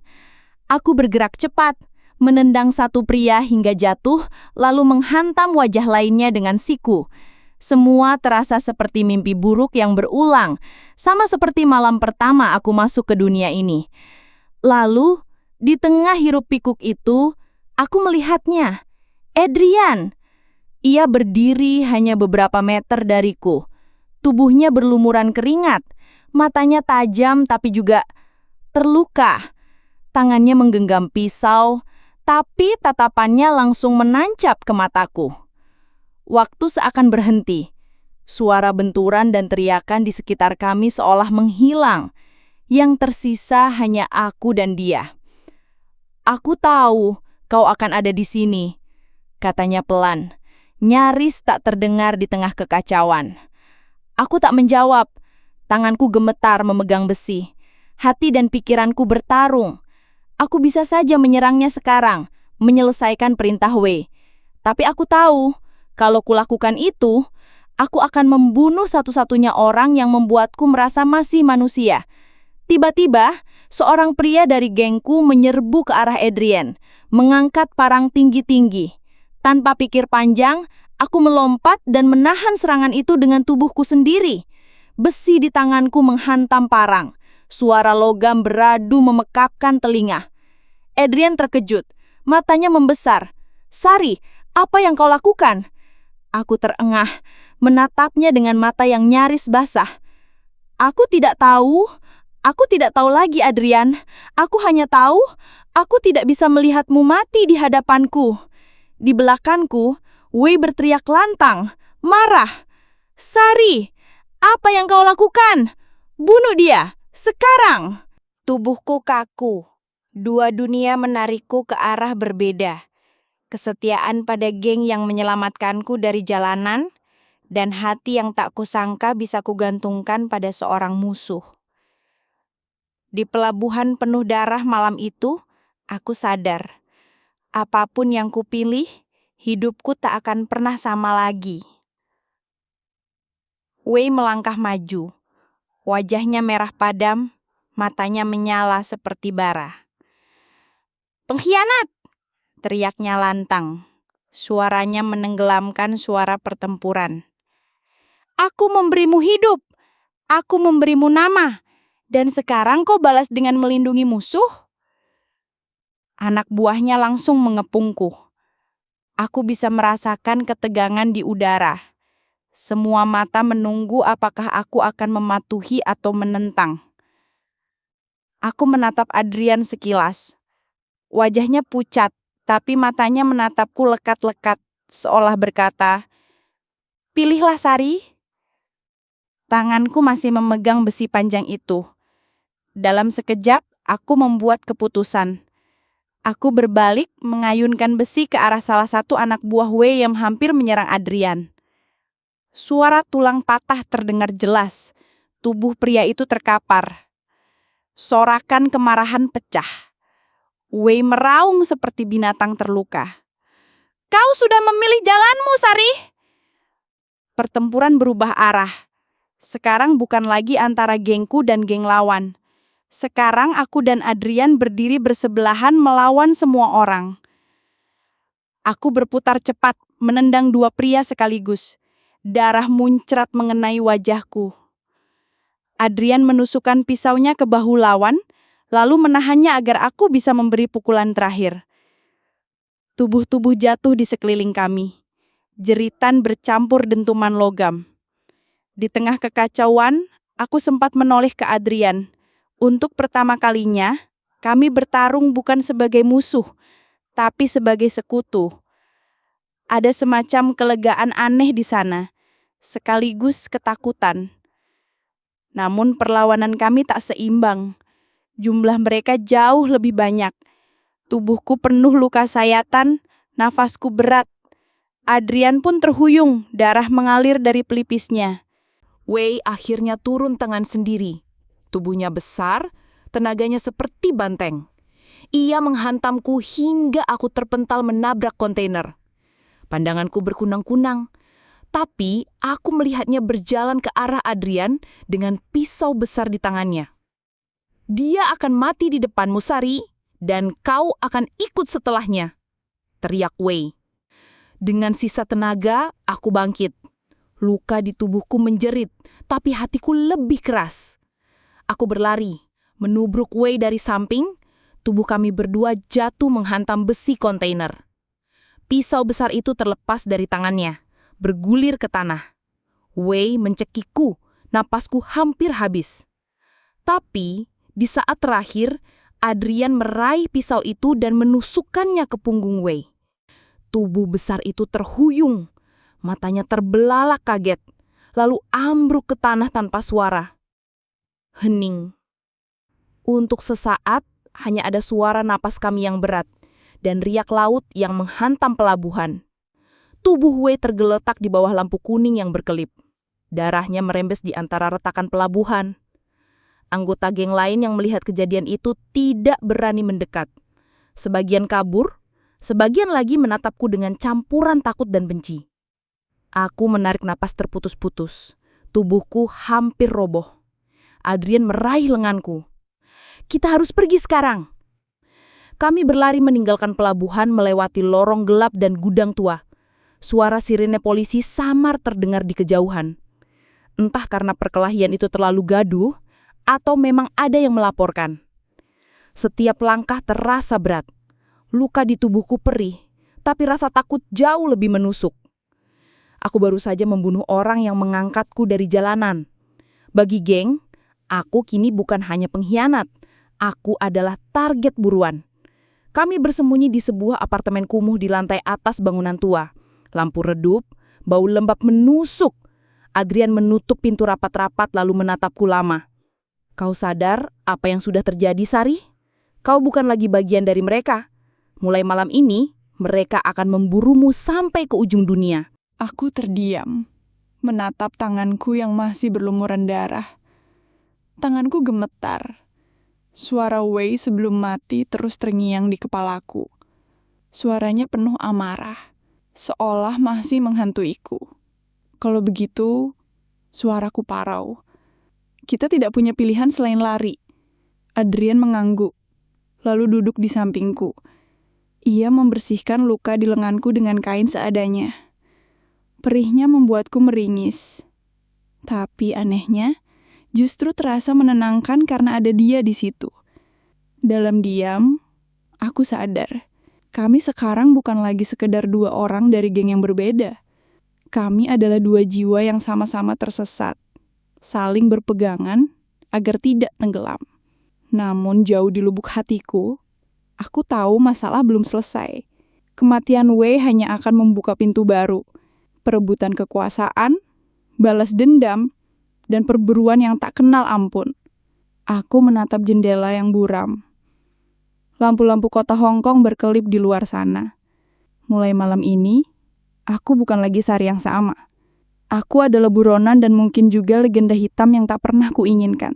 C: Aku bergerak cepat, menendang satu pria hingga jatuh, lalu menghantam wajah lainnya dengan siku. Semua terasa seperti mimpi buruk yang berulang, sama seperti malam pertama aku masuk ke dunia ini. Lalu,
B: Di tengah hiruk-pikuk itu, aku melihatnya. Adrian. Ia berdiri hanya beberapa meter dariku. Tubuhnya berlumuran keringat. Matanya tajam tapi juga terluka. Tangannya menggenggam pisau, tapi tatapannya langsung menancap ke mataku. Waktu seakan berhenti. Suara benturan dan teriakan di sekitar kami seolah menghilang. Yang tersisa hanya aku dan dia. "Aku tahu kau akan ada di sini," katanya pelan, nyaris tak terdengar di tengah kekacauan. Aku tak menjawab. Tanganku gemetar memegang besi. Hati dan pikiranku bertarung. Aku bisa saja menyerangnya sekarang, menyelesaikan perintah Wei. Tapi aku tahu, kalau kulakukan itu, aku akan membunuh satu-satunya orang yang membuatku merasa masih manusia. Tiba-tiba, seorang pria dari gengku menyerbu ke arah Adrian, mengangkat parang tinggi-tinggi. Tanpa pikir panjang, aku melompat dan menahan serangan itu dengan tubuhku sendiri. Besi di tanganku menghantam parang. Suara logam beradu memekakkan telinga. Adrian terkejut, matanya membesar. "Sari, apa yang kau lakukan?" Aku terengah, menatapnya dengan mata yang nyaris basah. Aku tidak tahu lagi, Adrian. Aku hanya tahu, aku tidak bisa melihatmu mati di hadapanku." Di belakangku, Wei berteriak lantang, marah. "Sari, apa yang kau lakukan? Bunuh dia, sekarang!" Tubuhku kaku. Dua dunia menarikku ke arah berbeda. Kesetiaan pada geng yang menyelamatkanku dari jalanan, dan hati yang tak kusangka bisa kugantungkan pada seorang musuh. Di pelabuhan penuh darah malam itu, aku sadar. Apapun yang kupilih, hidupku tak akan pernah sama lagi. Wei melangkah maju. Wajahnya merah padam, matanya menyala seperti bara. "Pengkhianat!" teriaknya lantang. Suaranya menenggelamkan suara pertempuran. "Aku memberimu hidup. Aku memberimu nama. Dan sekarang kau balas dengan melindungi musuh?" Anak buahnya langsung mengepungku. Aku bisa merasakan ketegangan di udara. Semua mata menunggu apakah aku akan mematuhi atau menentang. Aku menatap Adrian sekilas. Wajahnya pucat, tapi matanya menatapku lekat-lekat, seolah berkata, "Pilihlah, Sari." Tanganku masih memegang besi panjang itu. Dalam sekejap, aku membuat keputusan. Aku berbalik, mengayunkan besi ke arah salah satu anak buah Wei yang hampir menyerang Adrian. Suara tulang patah terdengar jelas. Tubuh pria itu terkapar. Sorakan kemarahan pecah. Wei meraung seperti binatang terluka. "Kau sudah memilih jalanmu, Sari!" Pertempuran berubah arah. Sekarang bukan lagi antara gengku dan geng lawan. Sekarang aku dan Adrian berdiri bersebelahan melawan semua orang. Aku berputar cepat, menendang dua pria sekaligus. Darah muncrat mengenai wajahku. Adrian menusukkan pisaunya ke bahu lawan, lalu menahannya agar aku bisa memberi pukulan terakhir. Tubuh-tubuh jatuh di sekeliling kami. Jeritan bercampur dentuman logam. Di tengah kekacauan, aku sempat menoleh ke Adrian. Untuk pertama kalinya, kami bertarung bukan sebagai musuh, tapi sebagai sekutu. Ada semacam kelegaan aneh di sana, sekaligus ketakutan. Namun perlawanan kami tak seimbang. Jumlah mereka jauh lebih banyak. Tubuhku penuh luka sayatan, nafasku berat. Adrian pun terhuyung, darah mengalir dari pelipisnya.
E: Wei akhirnya turun tangan sendiri. Tubuhnya besar, tenaganya seperti banteng. Ia menghantamku hingga aku terpental menabrak kontainer. Pandanganku berkunang-kunang, tapi aku melihatnya berjalan ke arah Adrian dengan pisau besar di tangannya. "Dia akan mati di depanmu, Sari, dan kau akan ikut setelahnya," teriak Wei. Dengan sisa tenaga, aku bangkit. Luka di tubuhku menjerit, tapi hatiku lebih keras. Aku berlari, menubruk Wei dari samping. Tubuh kami berdua jatuh menghantam besi kontainer. Pisau besar itu terlepas dari tangannya, bergulir ke tanah. Wei mencekikku, napasku hampir habis. Tapi, di saat terakhir, Adrian meraih pisau itu dan menusukkannya ke punggung Wei. Tubuh besar itu terhuyung, matanya terbelalak kaget, lalu ambruk ke tanah tanpa suara. Hening. Untuk sesaat, hanya ada suara napas kami yang berat dan riak laut yang menghantam pelabuhan. Tubuh Wei tergeletak di bawah lampu kuning yang berkelip. Darahnya merembes di antara retakan pelabuhan. Anggota geng lain yang melihat kejadian itu tidak berani mendekat. Sebagian kabur, sebagian lagi menatapku dengan campuran takut dan benci. Aku menarik napas terputus-putus. Tubuhku hampir roboh. Adrian meraih lenganku. Kita harus pergi sekarang. Kami berlari meninggalkan pelabuhan melewati lorong gelap dan gudang tua. Suara sirene polisi samar terdengar di kejauhan. Entah karena perkelahian itu terlalu gaduh, atau memang ada yang melaporkan. Setiap langkah terasa berat. Luka di tubuhku perih, tapi rasa takut jauh lebih menusuk. Aku baru saja membunuh orang yang mengangkatku dari jalanan. Bagi geng, aku kini bukan hanya pengkhianat. Aku adalah target buruan. Kami bersembunyi di sebuah apartemen kumuh di lantai atas bangunan tua. Lampu redup, bau lembab menusuk. Adrian menutup pintu rapat-rapat lalu menatapku lama. Kau sadar apa yang sudah terjadi, Sari? Kau bukan lagi bagian dari mereka. Mulai malam ini, mereka akan memburumu sampai ke ujung dunia.
D: Aku terdiam, menatap tanganku yang masih berlumuran darah. Tanganku gemetar. Suara Wei sebelum mati terus terngiang di kepalaku. Suaranya penuh amarah, seolah masih menghantuiku. Kalau begitu, suaraku parau. Kita tidak punya pilihan selain lari. Adrian mengangguk, lalu duduk di sampingku. Ia membersihkan luka di lenganku dengan kain seadanya. Perihnya membuatku meringis. Tapi anehnya, justru terasa menenangkan karena ada dia di situ. Dalam diam, aku sadar, kami sekarang bukan lagi sekedar dua orang dari geng yang berbeda. Kami adalah dua jiwa yang sama-sama tersesat, saling berpegangan agar tidak tenggelam. Namun jauh di lubuk hatiku, aku tahu masalah belum selesai. Kematian Wei hanya akan membuka pintu baru. Perebutan kekuasaan, balas dendam, dan perburuan yang tak kenal ampun. Aku menatap jendela yang buram. Lampu-lampu kota Hong Kong berkelip di luar sana. Mulai malam ini, aku bukan lagi Sari yang sama. Aku adalah buronan dan mungkin juga legenda hitam yang tak pernah kuinginkan.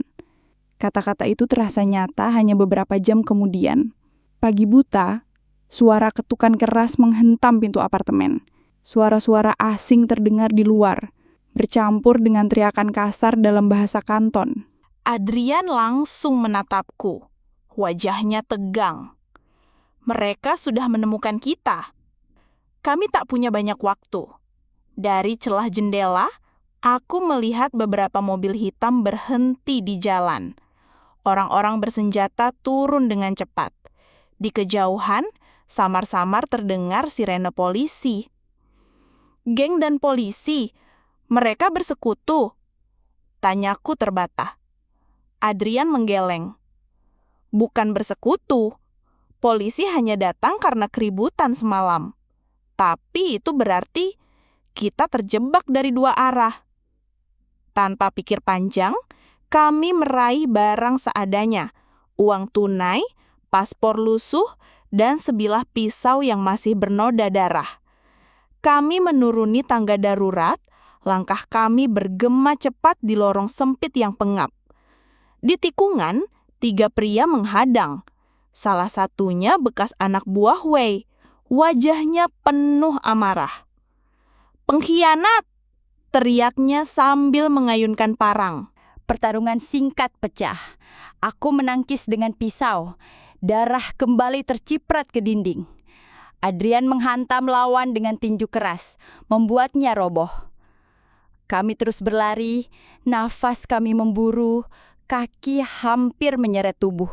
D: Kata-kata itu terasa nyata hanya beberapa jam kemudian. Pagi buta, suara ketukan keras menghentam pintu apartemen. Suara-suara asing terdengar di luar, bercampur dengan teriakan kasar dalam bahasa Kanton.
B: Adrian langsung menatapku. Wajahnya tegang. Mereka sudah menemukan kita. Kami tak punya banyak waktu. Dari celah jendela, aku melihat beberapa mobil hitam berhenti di jalan. Orang-orang bersenjata turun dengan cepat. Di kejauhan, samar-samar terdengar sirene polisi. Geng dan polisi, mereka bersekutu? Tanyaku terbata. Adrian menggeleng. Bukan bersekutu. Polisi hanya datang karena keributan semalam. Tapi itu berarti kita terjebak dari dua arah. Tanpa pikir panjang, kami meraih barang seadanya. Uang tunai, paspor lusuh, dan sebilah pisau yang masih bernoda darah. Kami menuruni tangga darurat, langkah kami bergema cepat di lorong sempit yang pengap. Di tikungan, 3 pria menghadang. Salah satunya bekas anak buah Wei. Wajahnya penuh amarah. "Pengkhianat!" teriaknya sambil mengayunkan parang.
C: Pertarungan singkat pecah. Aku menangkis dengan pisau. Darah kembali terciprat ke dinding. Adrian menghantam lawan dengan tinju keras, membuatnya roboh. Kami terus berlari, nafas kami memburu, kaki hampir menyeret tubuh.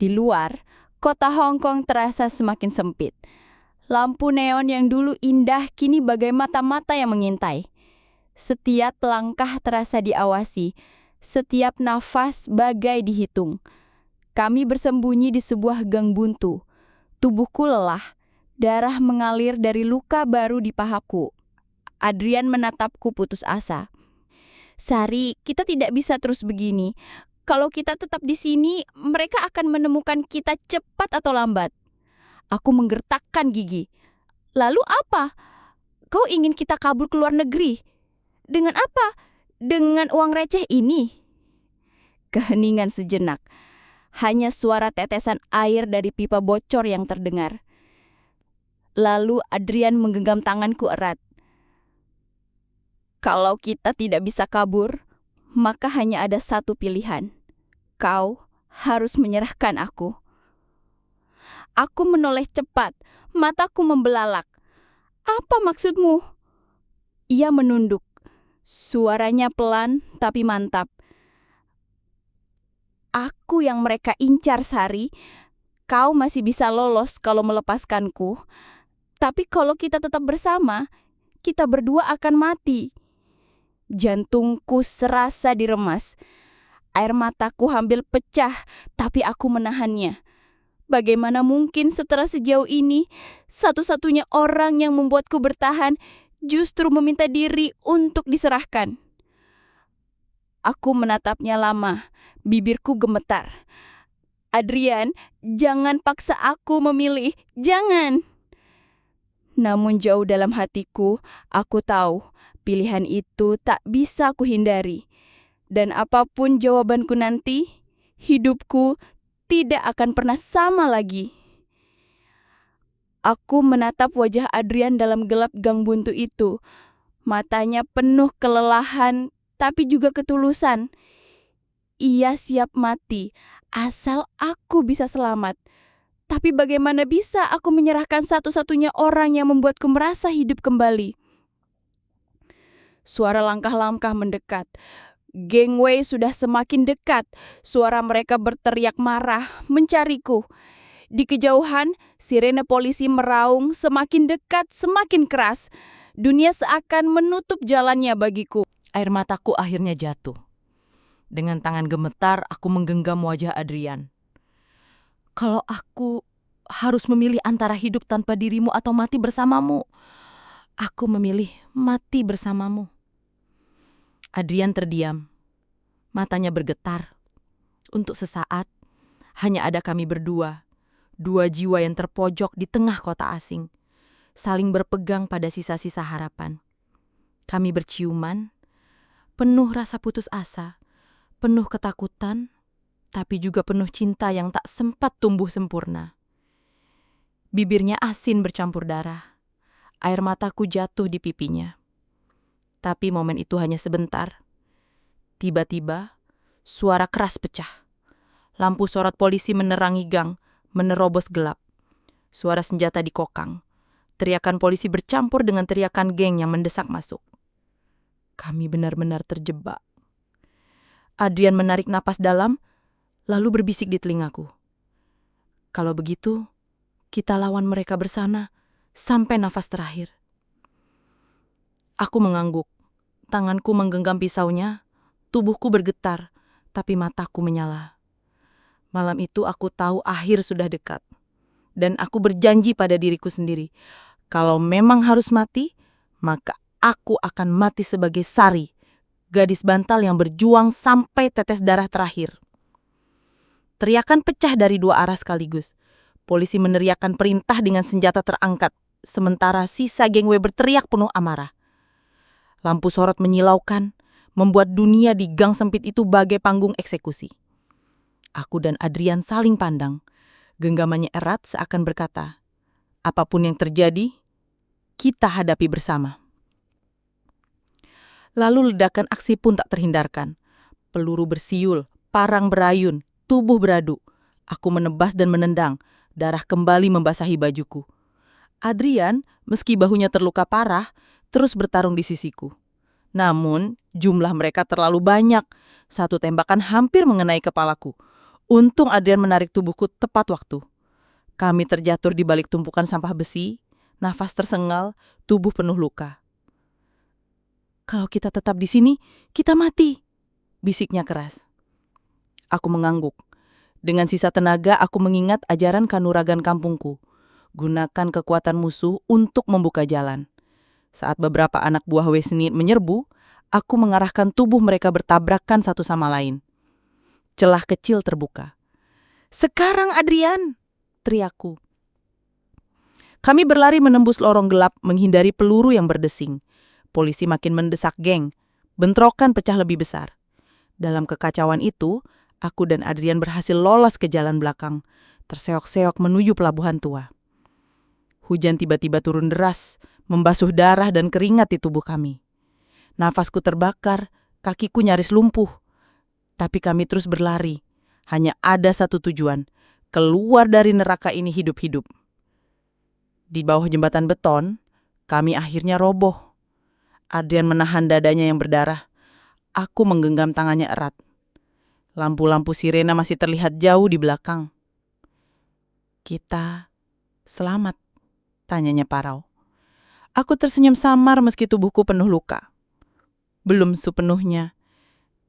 B: Di luar, kota Hong Kong terasa semakin sempit. Lampu neon yang dulu indah kini bagai mata-mata yang mengintai. Setiap langkah terasa diawasi, setiap nafas bagai dihitung. Kami bersembunyi di sebuah gang buntu. Tubuhku lelah, darah mengalir dari luka baru di pahaku. Adrian menatapku putus asa. Sari, kita tidak bisa terus begini. Kalau kita tetap di sini, mereka akan menemukan kita cepat atau lambat. Aku menggertakkan gigi. Lalu apa? Kau ingin kita kabur ke luar negeri? Dengan apa? Dengan uang receh ini? Keheningan sejenak. Hanya suara tetesan air dari pipa bocor yang terdengar. Lalu Adrian menggenggam tanganku erat. Kalau kita tidak bisa kabur, maka hanya ada satu pilihan. Kau harus menyerahkan aku. Aku menoleh cepat, mataku membelalak. Apa maksudmu? Ia menunduk. Suaranya pelan tapi mantap. Aku yang mereka incar, Sari. Kau masih bisa lolos kalau melepaskanku. Tapi kalau kita tetap bersama, kita berdua akan mati. Jantungku serasa diremas. Air mataku hampir pecah, tapi aku menahannya. Bagaimana mungkin setelah sejauh ini, satu-satunya orang yang membuatku bertahan justru meminta diri untuk diserahkan. Aku menatapnya lama, bibirku gemetar. Adrian, jangan paksa aku memilih, jangan. Namun jauh dalam hatiku, aku tahu pilihan itu tak bisa aku hindari. Dan apapun jawabanku nanti, hidupku tidak akan pernah sama lagi. Aku menatap wajah Adrian dalam gelap gang buntu itu. Matanya penuh kelelahan, tapi juga ketulusan. Ia siap mati, asal aku bisa selamat. Tapi bagaimana bisa aku menyerahkan satu-satunya orang yang membuatku merasa hidup kembali? Suara langkah-langkah mendekat. Gangway sudah semakin dekat. Suara mereka berteriak marah, mencariku. Di kejauhan, sirene polisi meraung semakin dekat, semakin keras. Dunia seakan menutup jalannya bagiku.
E: Air mataku akhirnya jatuh. Dengan tangan gemetar, aku menggenggam wajah Adrian. Kalau aku harus memilih antara hidup tanpa dirimu atau mati bersamamu, aku memilih mati bersamamu. Adrian terdiam. Matanya bergetar. Untuk sesaat, hanya ada kami berdua. Dua jiwa yang terpojok di tengah kota asing. Saling berpegang pada sisa-sisa harapan. Kami berciuman, penuh rasa putus asa, penuh ketakutan, tapi juga penuh cinta yang tak sempat tumbuh sempurna. Bibirnya asin bercampur darah. Air mataku jatuh di pipinya. Tapi momen itu hanya sebentar. Tiba-tiba, suara keras pecah. Lampu sorot polisi menerangi gang, menerobos gelap. Suara senjata dikokang. Teriakan polisi bercampur dengan teriakan geng yang mendesak masuk. Kami benar-benar terjebak. Adrian menarik napas dalam, lalu berbisik di telingaku. Kalau begitu, kita lawan mereka bersama sampai nafas terakhir. Aku mengangguk. Tanganku menggenggam pisaunya, tubuhku bergetar, tapi mataku menyala. Malam itu aku tahu akhir sudah dekat. Dan aku berjanji pada diriku sendiri, kalau memang harus mati, maka aku akan mati sebagai Sari, gadis bantal yang berjuang sampai tetes darah terakhir. Teriakan pecah dari dua arah sekaligus. Polisi meneriakkan perintah dengan senjata terangkat, sementara sisa gangway berteriak penuh amarah. Lampu sorot menyilaukan, membuat dunia di gang sempit itu bagai panggung eksekusi. Aku dan Adrian saling pandang. Genggamannya erat seakan berkata, apapun yang terjadi, kita hadapi bersama. Lalu ledakan aksi pun tak terhindarkan. Peluru bersiul, parang berayun, tubuh beradu. Aku menebas dan menendang, darah kembali membasahi bajuku. Adrian, meski bahunya terluka parah, terus bertarung di sisiku. Namun, jumlah mereka terlalu banyak. Satu tembakan hampir mengenai kepalaku.
B: Untung Adrian menarik tubuhku tepat waktu. Kami terjatuh di balik tumpukan sampah besi, nafas tersengal, tubuh penuh luka. "Kalau kita tetap di sini, kita mati," bisiknya keras. Aku mengangguk. Dengan sisa tenaga, aku mengingat ajaran kanuragan kampungku. Gunakan kekuatan musuh untuk membuka jalan. Saat beberapa anak buah Wesni menyerbu, aku mengarahkan tubuh mereka bertabrakan satu sama lain. Celah kecil terbuka. "Sekarang, Adrian!" teriakku. Kami berlari menembus lorong gelap, menghindari peluru yang berdesing. Polisi makin mendesak geng. Bentrokan pecah lebih besar. Dalam kekacauan itu, aku dan Adrian berhasil lolos ke jalan belakang, terseok-seok menuju pelabuhan tua. Hujan tiba-tiba turun deras, membasuh darah dan keringat di tubuh kami. Nafasku terbakar, kakiku nyaris lumpuh. Tapi kami terus berlari. Hanya ada satu tujuan, keluar dari neraka ini hidup-hidup. Di bawah jembatan beton, kami akhirnya roboh. Adrian menahan dadanya yang berdarah. Aku menggenggam tangannya erat. Lampu-lampu sirena masih terlihat jauh di belakang. "Kita selamat?" tanyanya parau. Aku tersenyum samar meski tubuhku penuh luka. Belum sepenuhnya.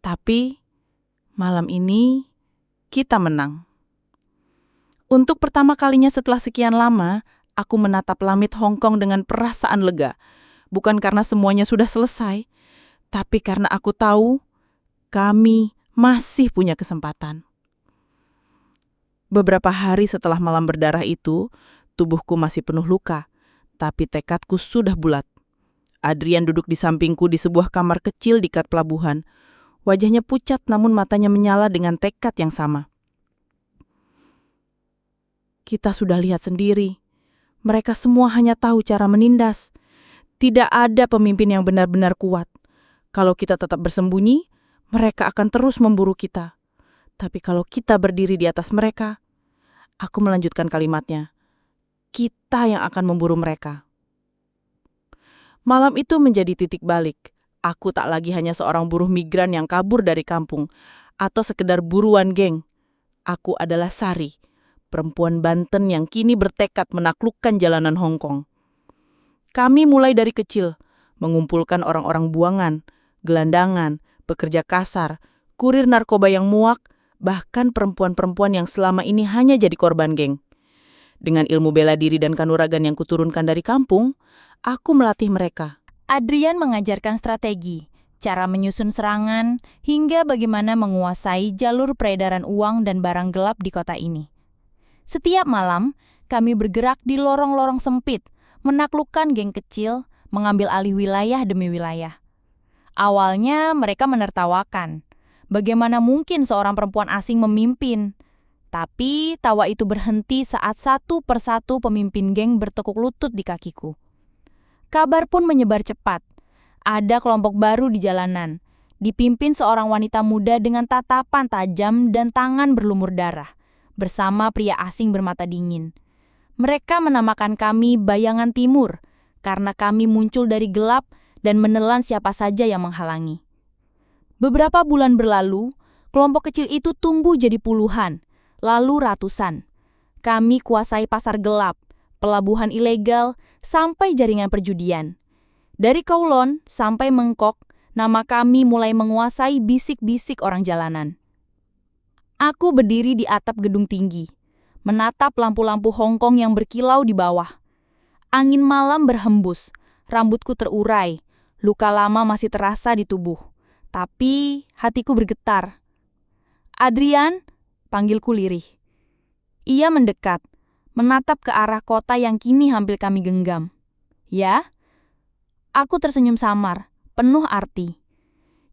B: Tapi malam ini kita menang. Untuk pertama kalinya setelah sekian lama, aku menatap langit Hong Kong dengan perasaan lega. Bukan karena semuanya sudah selesai, tapi karena aku tahu kami masih punya kesempatan. Beberapa hari setelah malam berdarah itu, tubuhku masih penuh luka, tapi tekadku sudah bulat. Adrian duduk di sampingku di sebuah kamar kecil di dekat pelabuhan. Wajahnya pucat namun matanya menyala dengan tekad yang sama. Kita sudah lihat sendiri. Mereka semua hanya tahu cara menindas. Tidak ada pemimpin yang benar-benar kuat. Kalau kita tetap bersembunyi, mereka akan terus memburu kita. Tapi kalau kita berdiri di atas mereka, aku melanjutkan kalimatnya, kita yang akan memburu mereka. Malam itu menjadi titik balik. Aku tak lagi hanya seorang buruh migran yang kabur dari kampung, atau sekedar buruan geng. Aku adalah Sari, perempuan Banten yang kini bertekad menaklukkan jalanan Hong Kong. Kami mulai dari kecil, mengumpulkan orang-orang buangan, gelandangan, pekerja kasar, kurir narkoba yang muak, bahkan perempuan-perempuan yang selama ini hanya jadi korban geng. Dengan ilmu bela diri dan kanuragan yang kuturunkan dari kampung, aku melatih mereka.
C: Adrian mengajarkan strategi, cara menyusun serangan, hingga bagaimana menguasai jalur peredaran uang dan barang gelap di kota ini. Setiap malam, kami bergerak di lorong-lorong sempit, menaklukkan geng kecil, mengambil alih wilayah demi wilayah. Awalnya mereka menertawakan. Bagaimana mungkin seorang perempuan asing memimpin? Tapi tawa itu berhenti saat satu persatu pemimpin geng bertekuk lutut di kakiku. Kabar pun menyebar cepat. Ada kelompok baru di jalanan, dipimpin seorang wanita muda dengan tatapan tajam dan tangan berlumur darah, bersama pria asing bermata dingin. Mereka menamakan kami Bayangan Timur, karena kami muncul dari gelap dan menelan siapa saja yang menghalangi. Beberapa bulan berlalu, kelompok kecil itu tumbuh jadi puluhan, lalu ratusan. Kami kuasai pasar gelap, pelabuhan ilegal, sampai jaringan perjudian. Dari Kowloon sampai Mengkok, nama kami mulai menguasai bisik-bisik orang jalanan. Aku berdiri di atap gedung tinggi, menatap lampu-lampu Hong Kong yang berkilau di bawah. Angin malam berhembus, rambutku terurai, luka lama masih terasa di tubuh. Tapi hatiku bergetar. "Adrian," panggilku lirih. Ia mendekat, menatap ke arah kota yang kini hampir kami genggam. "Ya?" Aku tersenyum samar, penuh arti.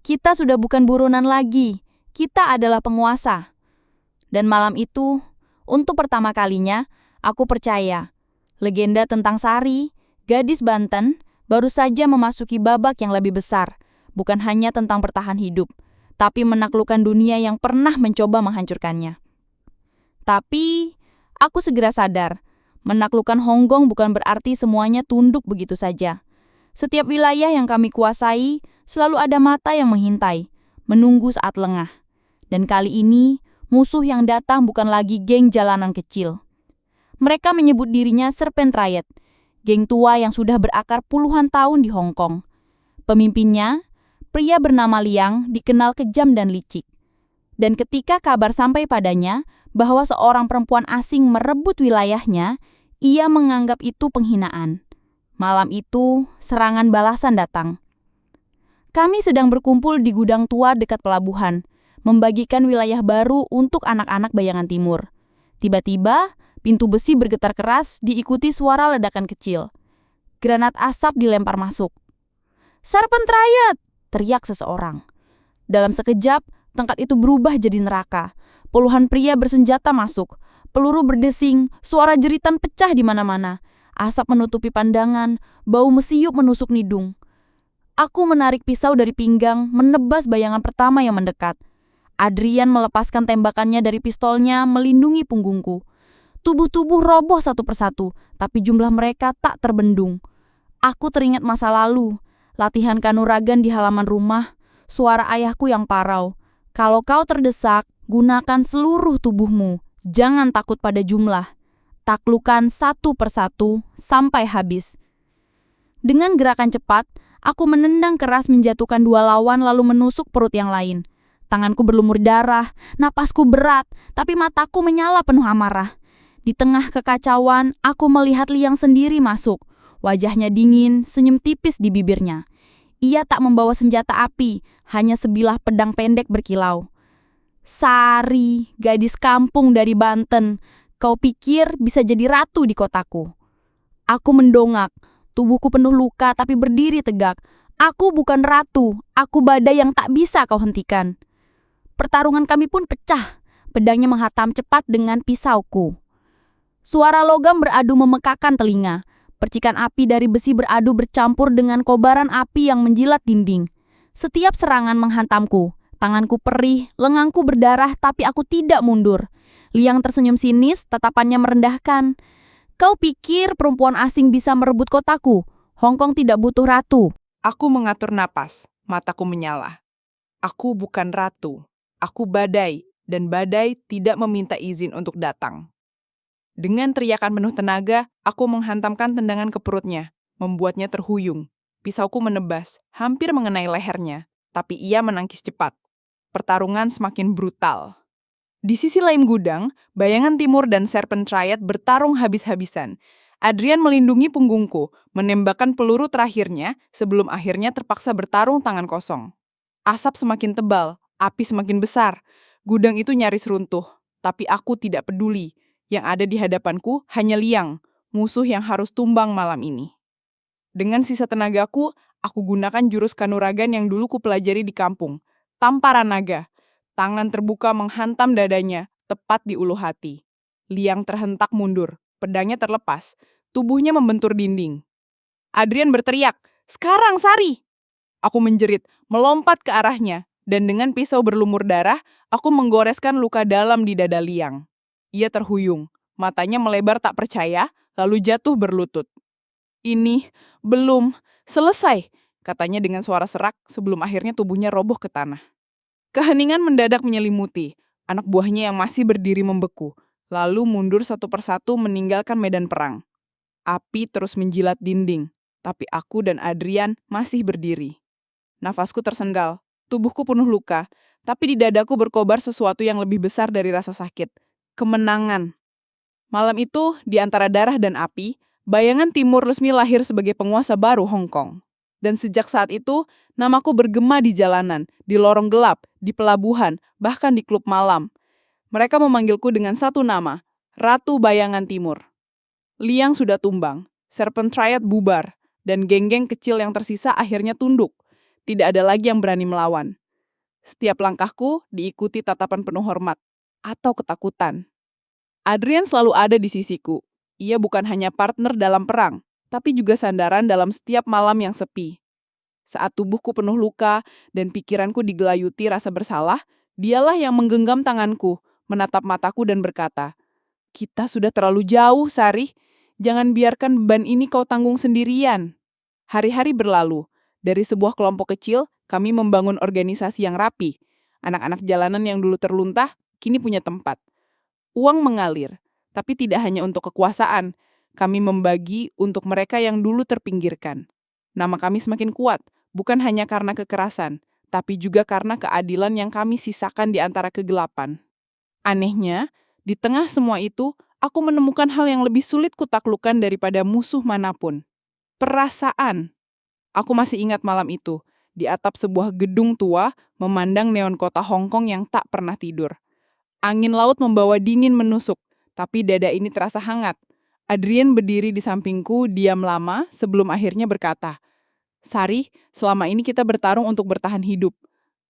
C: Kita sudah bukan buronan lagi, kita adalah penguasa. Dan malam itu, untuk pertama kalinya, aku percaya, legenda tentang Sari, gadis Banten, baru saja memasuki babak yang lebih besar, bukan hanya tentang bertahan hidup, tapi menaklukkan dunia yang pernah mencoba menghancurkannya. Tapi, aku segera sadar, menaklukkan Hong Kong bukan berarti semuanya tunduk begitu saja. Setiap wilayah yang kami kuasai, selalu ada mata yang mengintai, menunggu saat lengah. Dan kali ini, Musuh yang datang bukan lagi geng jalanan kecil. Mereka menyebut dirinya Serpent Riot, geng tua yang sudah berakar puluhan tahun di Hong Kong. Pemimpinnya, pria bernama Liang, dikenal kejam dan licik. Dan ketika kabar sampai padanya bahwa seorang perempuan asing merebut wilayahnya, ia menganggap itu penghinaan. Malam itu, serangan balasan datang. Kami sedang berkumpul di gudang tua dekat pelabuhan, membagikan wilayah baru untuk anak-anak bayangan timur. Tiba-tiba, pintu besi bergetar keras diikuti suara ledakan kecil. Granat asap dilempar masuk. "Serpent Riot!" teriak seseorang. Dalam sekejap, tempat itu berubah jadi neraka. Puluhan pria bersenjata masuk. Peluru berdesing, suara jeritan pecah di mana-mana. Asap menutupi pandangan, bau mesiup menusuk hidung. Aku menarik pisau dari pinggang, menebas bayangan pertama yang mendekat. Adrian melepaskan tembakannya dari pistolnya, melindungi punggungku. Tubuh-tubuh roboh satu persatu, tapi jumlah mereka tak terbendung. Aku teringat masa lalu, latihan kanuragan di halaman rumah, suara ayahku yang parau. Kalau kau terdesak, gunakan seluruh tubuhmu. Jangan takut pada jumlah. Taklukan satu persatu sampai habis. Dengan gerakan cepat, aku menendang keras menjatuhkan dua lawan lalu menusuk perut yang lain. Tanganku berlumur darah, napasku berat, tapi mataku menyala penuh amarah. Di tengah kekacauan, aku melihat Liang sendiri masuk. Wajahnya dingin, senyum tipis di bibirnya. Ia tak membawa senjata api, hanya sebilah pedang pendek berkilau. "Sari, gadis kampung dari Banten, kau pikir bisa jadi ratu di kotaku?" Aku mendongak, tubuhku penuh luka tapi berdiri tegak. Aku bukan ratu, aku badai yang tak bisa kau hentikan. Pertarungan kami pun pecah, pedangnya menghantam cepat dengan pisauku. Suara logam beradu memekakan telinga. Percikan api dari besi beradu bercampur dengan kobaran api yang menjilat dinding. Setiap serangan menghantamku. Tanganku perih, lenganku berdarah, tapi aku tidak mundur. Liang tersenyum sinis, tatapannya merendahkan. "Kau pikir perempuan asing bisa merebut kotaku? Hong Kong tidak butuh ratu."
D: Aku mengatur napas, mataku menyala. Aku bukan ratu, aku badai, dan badai tidak meminta izin untuk datang. Dengan teriakan penuh tenaga, aku menghantamkan tendangan ke perutnya, membuatnya terhuyung. Pisauku menebas, hampir mengenai lehernya, tapi ia menangkis cepat. Pertarungan semakin brutal. Di sisi lain gudang, bayangan timur dan Serpent Riot bertarung habis-habisan. Adrian melindungi punggungku, menembakkan peluru terakhirnya sebelum akhirnya terpaksa bertarung tangan kosong. Asap semakin tebal, api semakin besar. Gudang itu nyaris runtuh, tapi aku tidak peduli. Yang ada di hadapanku hanya Liang, musuh yang harus tumbang malam ini. Dengan sisa tenagaku, aku gunakan jurus kanuragan yang dulu kupelajari di kampung. Tamparan naga. Tangan terbuka menghantam dadanya, tepat di ulu hati. Liang terhentak mundur, pedangnya terlepas. Tubuhnya membentur dinding. Adrian berteriak, "Sekarang, Sari!" Aku menjerit, melompat ke arahnya, dan dengan pisau berlumur darah, aku menggoreskan luka dalam di dada Liang. Ia terhuyung, matanya melebar tak percaya, lalu jatuh berlutut. "Ini belum selesai," katanya dengan suara serak sebelum akhirnya tubuhnya roboh ke tanah. Keheningan mendadak menyelimuti, anak buahnya yang masih berdiri membeku, lalu mundur satu persatu meninggalkan medan perang. Api terus menjilat dinding, tapi aku dan Adrian masih berdiri. Nafasku tersenggal, tubuhku penuh luka, tapi di dadaku berkobar sesuatu yang lebih besar dari rasa sakit. Kemenangan. Malam itu, di antara darah dan api, bayangan timur resmi lahir sebagai penguasa baru Hong Kong. Dan sejak saat itu, namaku bergema di jalanan, di lorong gelap, di pelabuhan, bahkan di klub malam. Mereka memanggilku dengan satu nama, Ratu Bayangan Timur. Liang sudah tumbang, Serpent Riot bubar, dan geng-geng kecil yang tersisa akhirnya tunduk. Tidak ada lagi yang berani melawan. Setiap langkahku diikuti tatapan penuh hormat atau ketakutan. Adrian selalu ada di sisiku. Ia bukan hanya partner dalam perang, tapi juga sandaran dalam setiap malam yang sepi. Saat tubuhku penuh luka dan pikiranku digelayuti rasa bersalah, dialah yang menggenggam tanganku, menatap mataku dan berkata, "Kita sudah terlalu jauh, Sari. Jangan biarkan beban ini kau tanggung sendirian." Hari-hari berlalu. Dari sebuah kelompok kecil, kami membangun organisasi yang rapi. Anak-anak jalanan yang dulu terluntah kini punya tempat. Uang mengalir, tapi tidak hanya untuk kekuasaan. Kami membagi untuk mereka yang dulu terpinggirkan. Nama kami semakin kuat, bukan hanya karena kekerasan, tapi juga karena keadilan yang kami sisakan di antara kegelapan. Anehnya, di tengah semua itu, aku menemukan hal yang lebih sulit kutaklukkan daripada musuh manapun. Perasaan. Aku masih ingat malam itu, di atap sebuah gedung tua, memandang neon kota Hong Kong yang tak pernah tidur. Angin laut membawa dingin menusuk, tapi dada ini terasa hangat. Adrian berdiri di sampingku diam lama sebelum akhirnya berkata, "Sari, selama ini kita bertarung untuk bertahan hidup.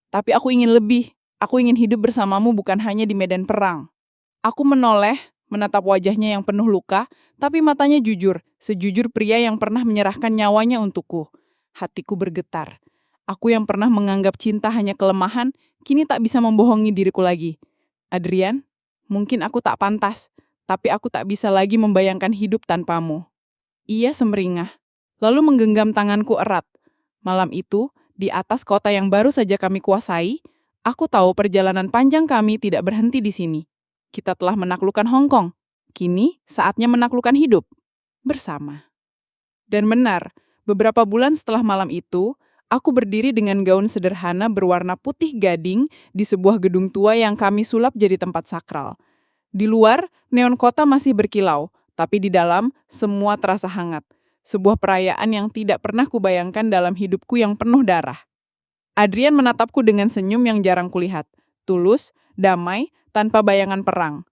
D: Tapi aku ingin lebih. Aku ingin hidup bersamamu bukan hanya di medan perang." Aku menoleh, menatap wajahnya yang penuh luka, tapi matanya jujur, sejujur pria yang pernah menyerahkan nyawanya untukku. Hatiku bergetar. Aku yang pernah menganggap cinta hanya kelemahan, kini tak bisa membohongi diriku lagi. Adrian, mungkin aku tak pantas, tapi aku tak bisa lagi membayangkan hidup tanpamu. Ia semeringah, lalu menggenggam tanganku erat. Malam itu, di atas kota yang baru saja kami kuasai, aku tahu perjalanan panjang kami tidak berhenti di sini. Kita telah menaklukkan Hong Kong. Kini saatnya menaklukkan hidup. Bersama. Dan benar, beberapa bulan setelah malam itu, aku berdiri dengan gaun sederhana berwarna putih gading di sebuah gedung tua yang kami sulap jadi tempat sakral. Di luar, neon kota masih berkilau, tapi di dalam, semua terasa hangat. Sebuah perayaan yang tidak pernah kubayangkan dalam hidupku yang penuh darah. Adrian menatapku dengan senyum yang jarang kulihat. Tulus, damai, tanpa bayangan perang.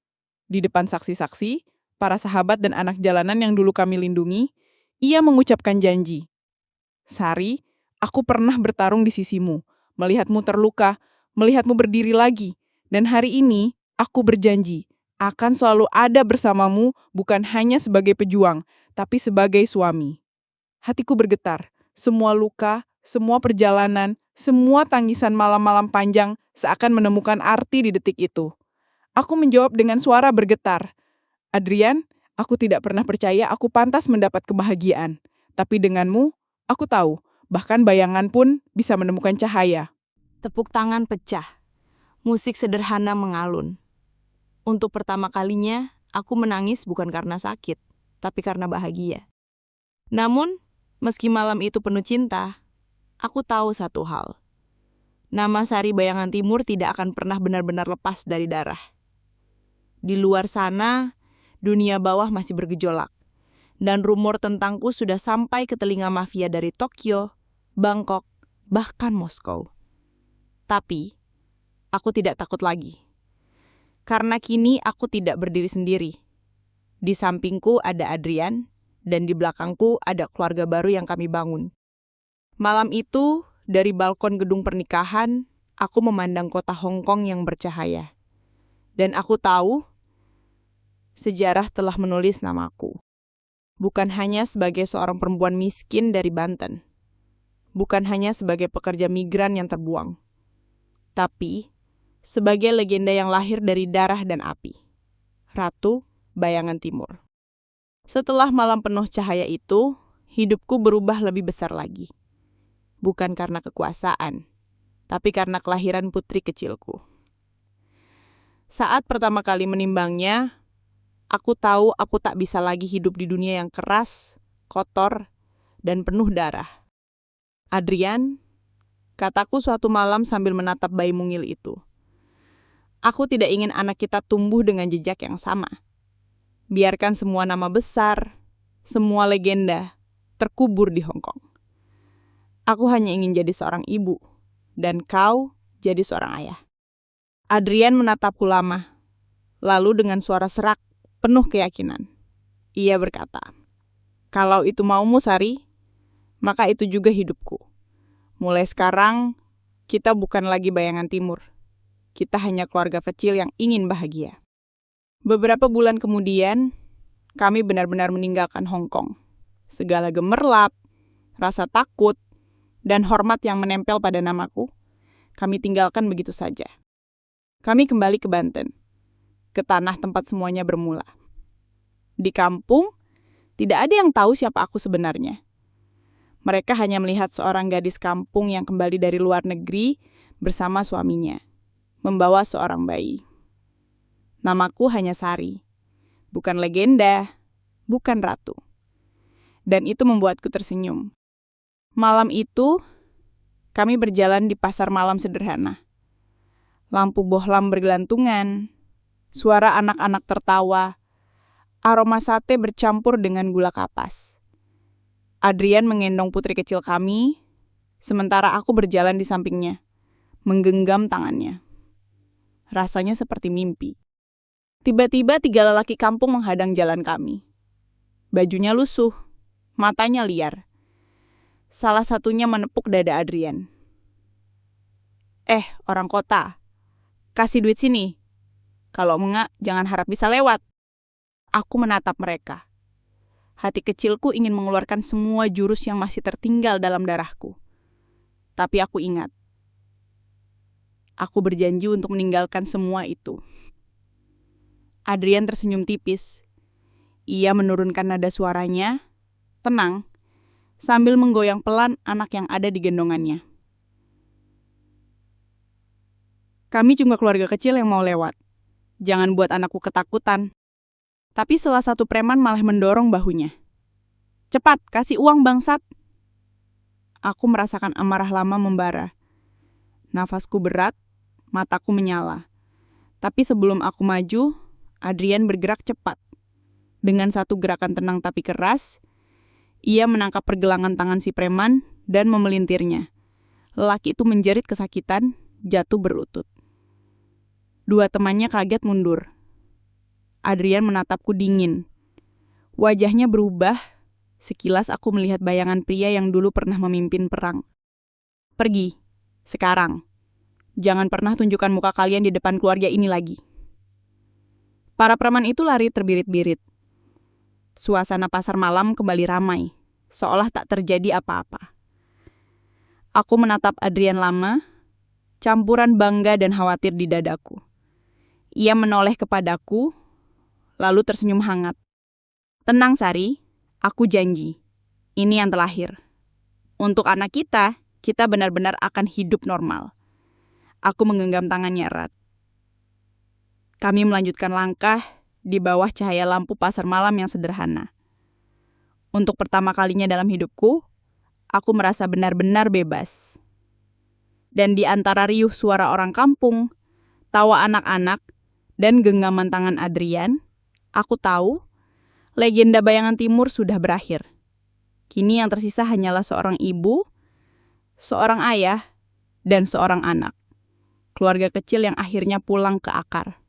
D: Di depan saksi-saksi, para sahabat dan anak jalanan yang dulu kami lindungi, ia mengucapkan janji. "Sari, aku pernah bertarung di sisimu, melihatmu terluka, melihatmu berdiri lagi. Dan hari ini, aku berjanji, akan selalu ada bersamamu bukan hanya sebagai pejuang, tapi sebagai suami." Hatiku bergetar. Semua luka, semua perjalanan, semua tangisan malam-malam panjang seakan menemukan arti di detik itu. Aku menjawab dengan suara bergetar. "Adrian, aku tidak pernah percaya aku pantas mendapat kebahagiaan. Tapi denganmu, aku tahu, bahkan bayangan pun bisa menemukan cahaya."
C: Tepuk tangan pecah. Musik sederhana mengalun. Untuk pertama kalinya, aku menangis bukan karena sakit, tapi karena bahagia. Namun, meski malam itu penuh cinta, aku tahu satu hal. Nama Sari Bayangan Timur tidak akan pernah benar-benar lepas dari darah. Di luar sana, dunia bawah masih bergejolak. Dan rumor tentangku sudah sampai ke telinga mafia dari Tokyo, Bangkok, bahkan Moskow. Tapi, aku tidak takut lagi. Karena kini aku tidak berdiri sendiri. Di sampingku ada Adrian, dan di belakangku ada keluarga baru yang kami bangun. Malam itu, dari balkon gedung pernikahan, aku memandang kota Hong Kong yang bercahaya. Dan aku tahu, sejarah telah menulis namaku. Bukan hanya sebagai seorang perempuan miskin dari Banten. Bukan hanya sebagai pekerja migran yang terbuang. Tapi, sebagai legenda yang lahir dari darah dan api. Ratu Bayangan Timur. Setelah malam penuh cahaya itu, hidupku berubah lebih besar lagi. Bukan karena kekuasaan, tapi karena kelahiran putri kecilku. Saat pertama kali menimbangnya, aku tahu aku tak bisa lagi hidup di dunia yang keras, kotor, dan penuh darah. "Adrian," kataku suatu malam sambil menatap bayi mungil itu. "Aku tidak ingin anak kita tumbuh dengan jejak yang sama. Biarkan semua nama besar, semua legenda, terkubur di Hong Kong. Aku hanya ingin jadi seorang ibu, dan kau jadi seorang ayah." Adrian menatapku lama, lalu dengan suara serak, penuh keyakinan. Ia berkata, "Kalau itu maumu, Sari, maka itu juga hidupku. Mulai sekarang, kita bukan lagi Bayangan Timur. Kita hanya keluarga kecil yang ingin bahagia." Beberapa bulan kemudian, kami benar-benar meninggalkan Hong Kong. Segala gemerlap, rasa takut, dan hormat yang menempel pada namaku, kami tinggalkan begitu saja. Kami kembali ke Banten, ke tanah tempat semuanya bermula. Di kampung, tidak ada yang tahu siapa aku sebenarnya. Mereka hanya melihat seorang gadis kampung yang kembali dari luar negeri bersama suaminya, membawa seorang bayi.
B: Namaku hanya Sari. Bukan legenda, bukan ratu. Dan itu membuatku tersenyum. Malam itu, kami berjalan di pasar malam sederhana. Lampu bohlam bergelantungan, suara anak-anak tertawa, aroma sate bercampur dengan gula kapas. Adrian menggendong putri kecil kami, sementara aku berjalan di sampingnya, menggenggam tangannya. Rasanya seperti mimpi. Tiba-tiba 3 lelaki kampung menghadang jalan kami. Bajunya lusuh, matanya liar. Salah satunya menepuk dada Adrian. Orang kota, kasih duit sini. Kalau enggak, jangan harap bisa lewat. Aku menatap mereka. Hati kecilku ingin mengeluarkan semua jurus yang masih tertinggal dalam darahku. Tapi aku ingat. Aku berjanji untuk meninggalkan semua itu. Adrian tersenyum tipis. Ia menurunkan nada suaranya, tenang, sambil menggoyang pelan anak yang ada di gendongannya. Kami cuma keluarga kecil yang mau lewat. Jangan buat anakku ketakutan. Tapi salah satu preman malah mendorong bahunya. Cepat, kasih uang bangsat. Aku merasakan amarah lama membara. Nafasku berat, mataku menyala. Tapi sebelum aku maju, Adrian bergerak cepat. Dengan satu gerakan tenang tapi keras, ia menangkap pergelangan tangan si preman dan memelintirnya. Lelaki itu menjerit kesakitan, jatuh berlutut. 2 temannya kaget mundur. Adrian menatapku dingin. Wajahnya berubah. Sekilas aku melihat bayangan pria yang dulu pernah memimpin perang. Pergi, sekarang. Jangan pernah tunjukkan muka kalian di depan keluarga ini lagi. Para preman itu lari terbirit-birit. Suasana pasar malam kembali ramai, seolah tak terjadi apa-apa. Aku menatap Adrian lama, campuran bangga dan khawatir di dadaku. Ia menoleh kepadaku, lalu tersenyum hangat. Tenang Sari, aku janji. Ini yang terakhir. Untuk anak kita benar-benar akan hidup normal. Aku menggenggam tangannya erat. Kami melanjutkan langkah di bawah cahaya lampu pasar malam yang sederhana. Untuk pertama kalinya dalam hidupku, aku merasa benar-benar bebas. Dan di antara riuh suara orang kampung, tawa anak-anak, dan genggaman tangan Adrian, aku tahu legenda Bayangan Timur sudah berakhir. Kini yang tersisa hanyalah seorang ibu, seorang ayah, dan seorang anak. Keluarga kecil yang akhirnya pulang ke akar.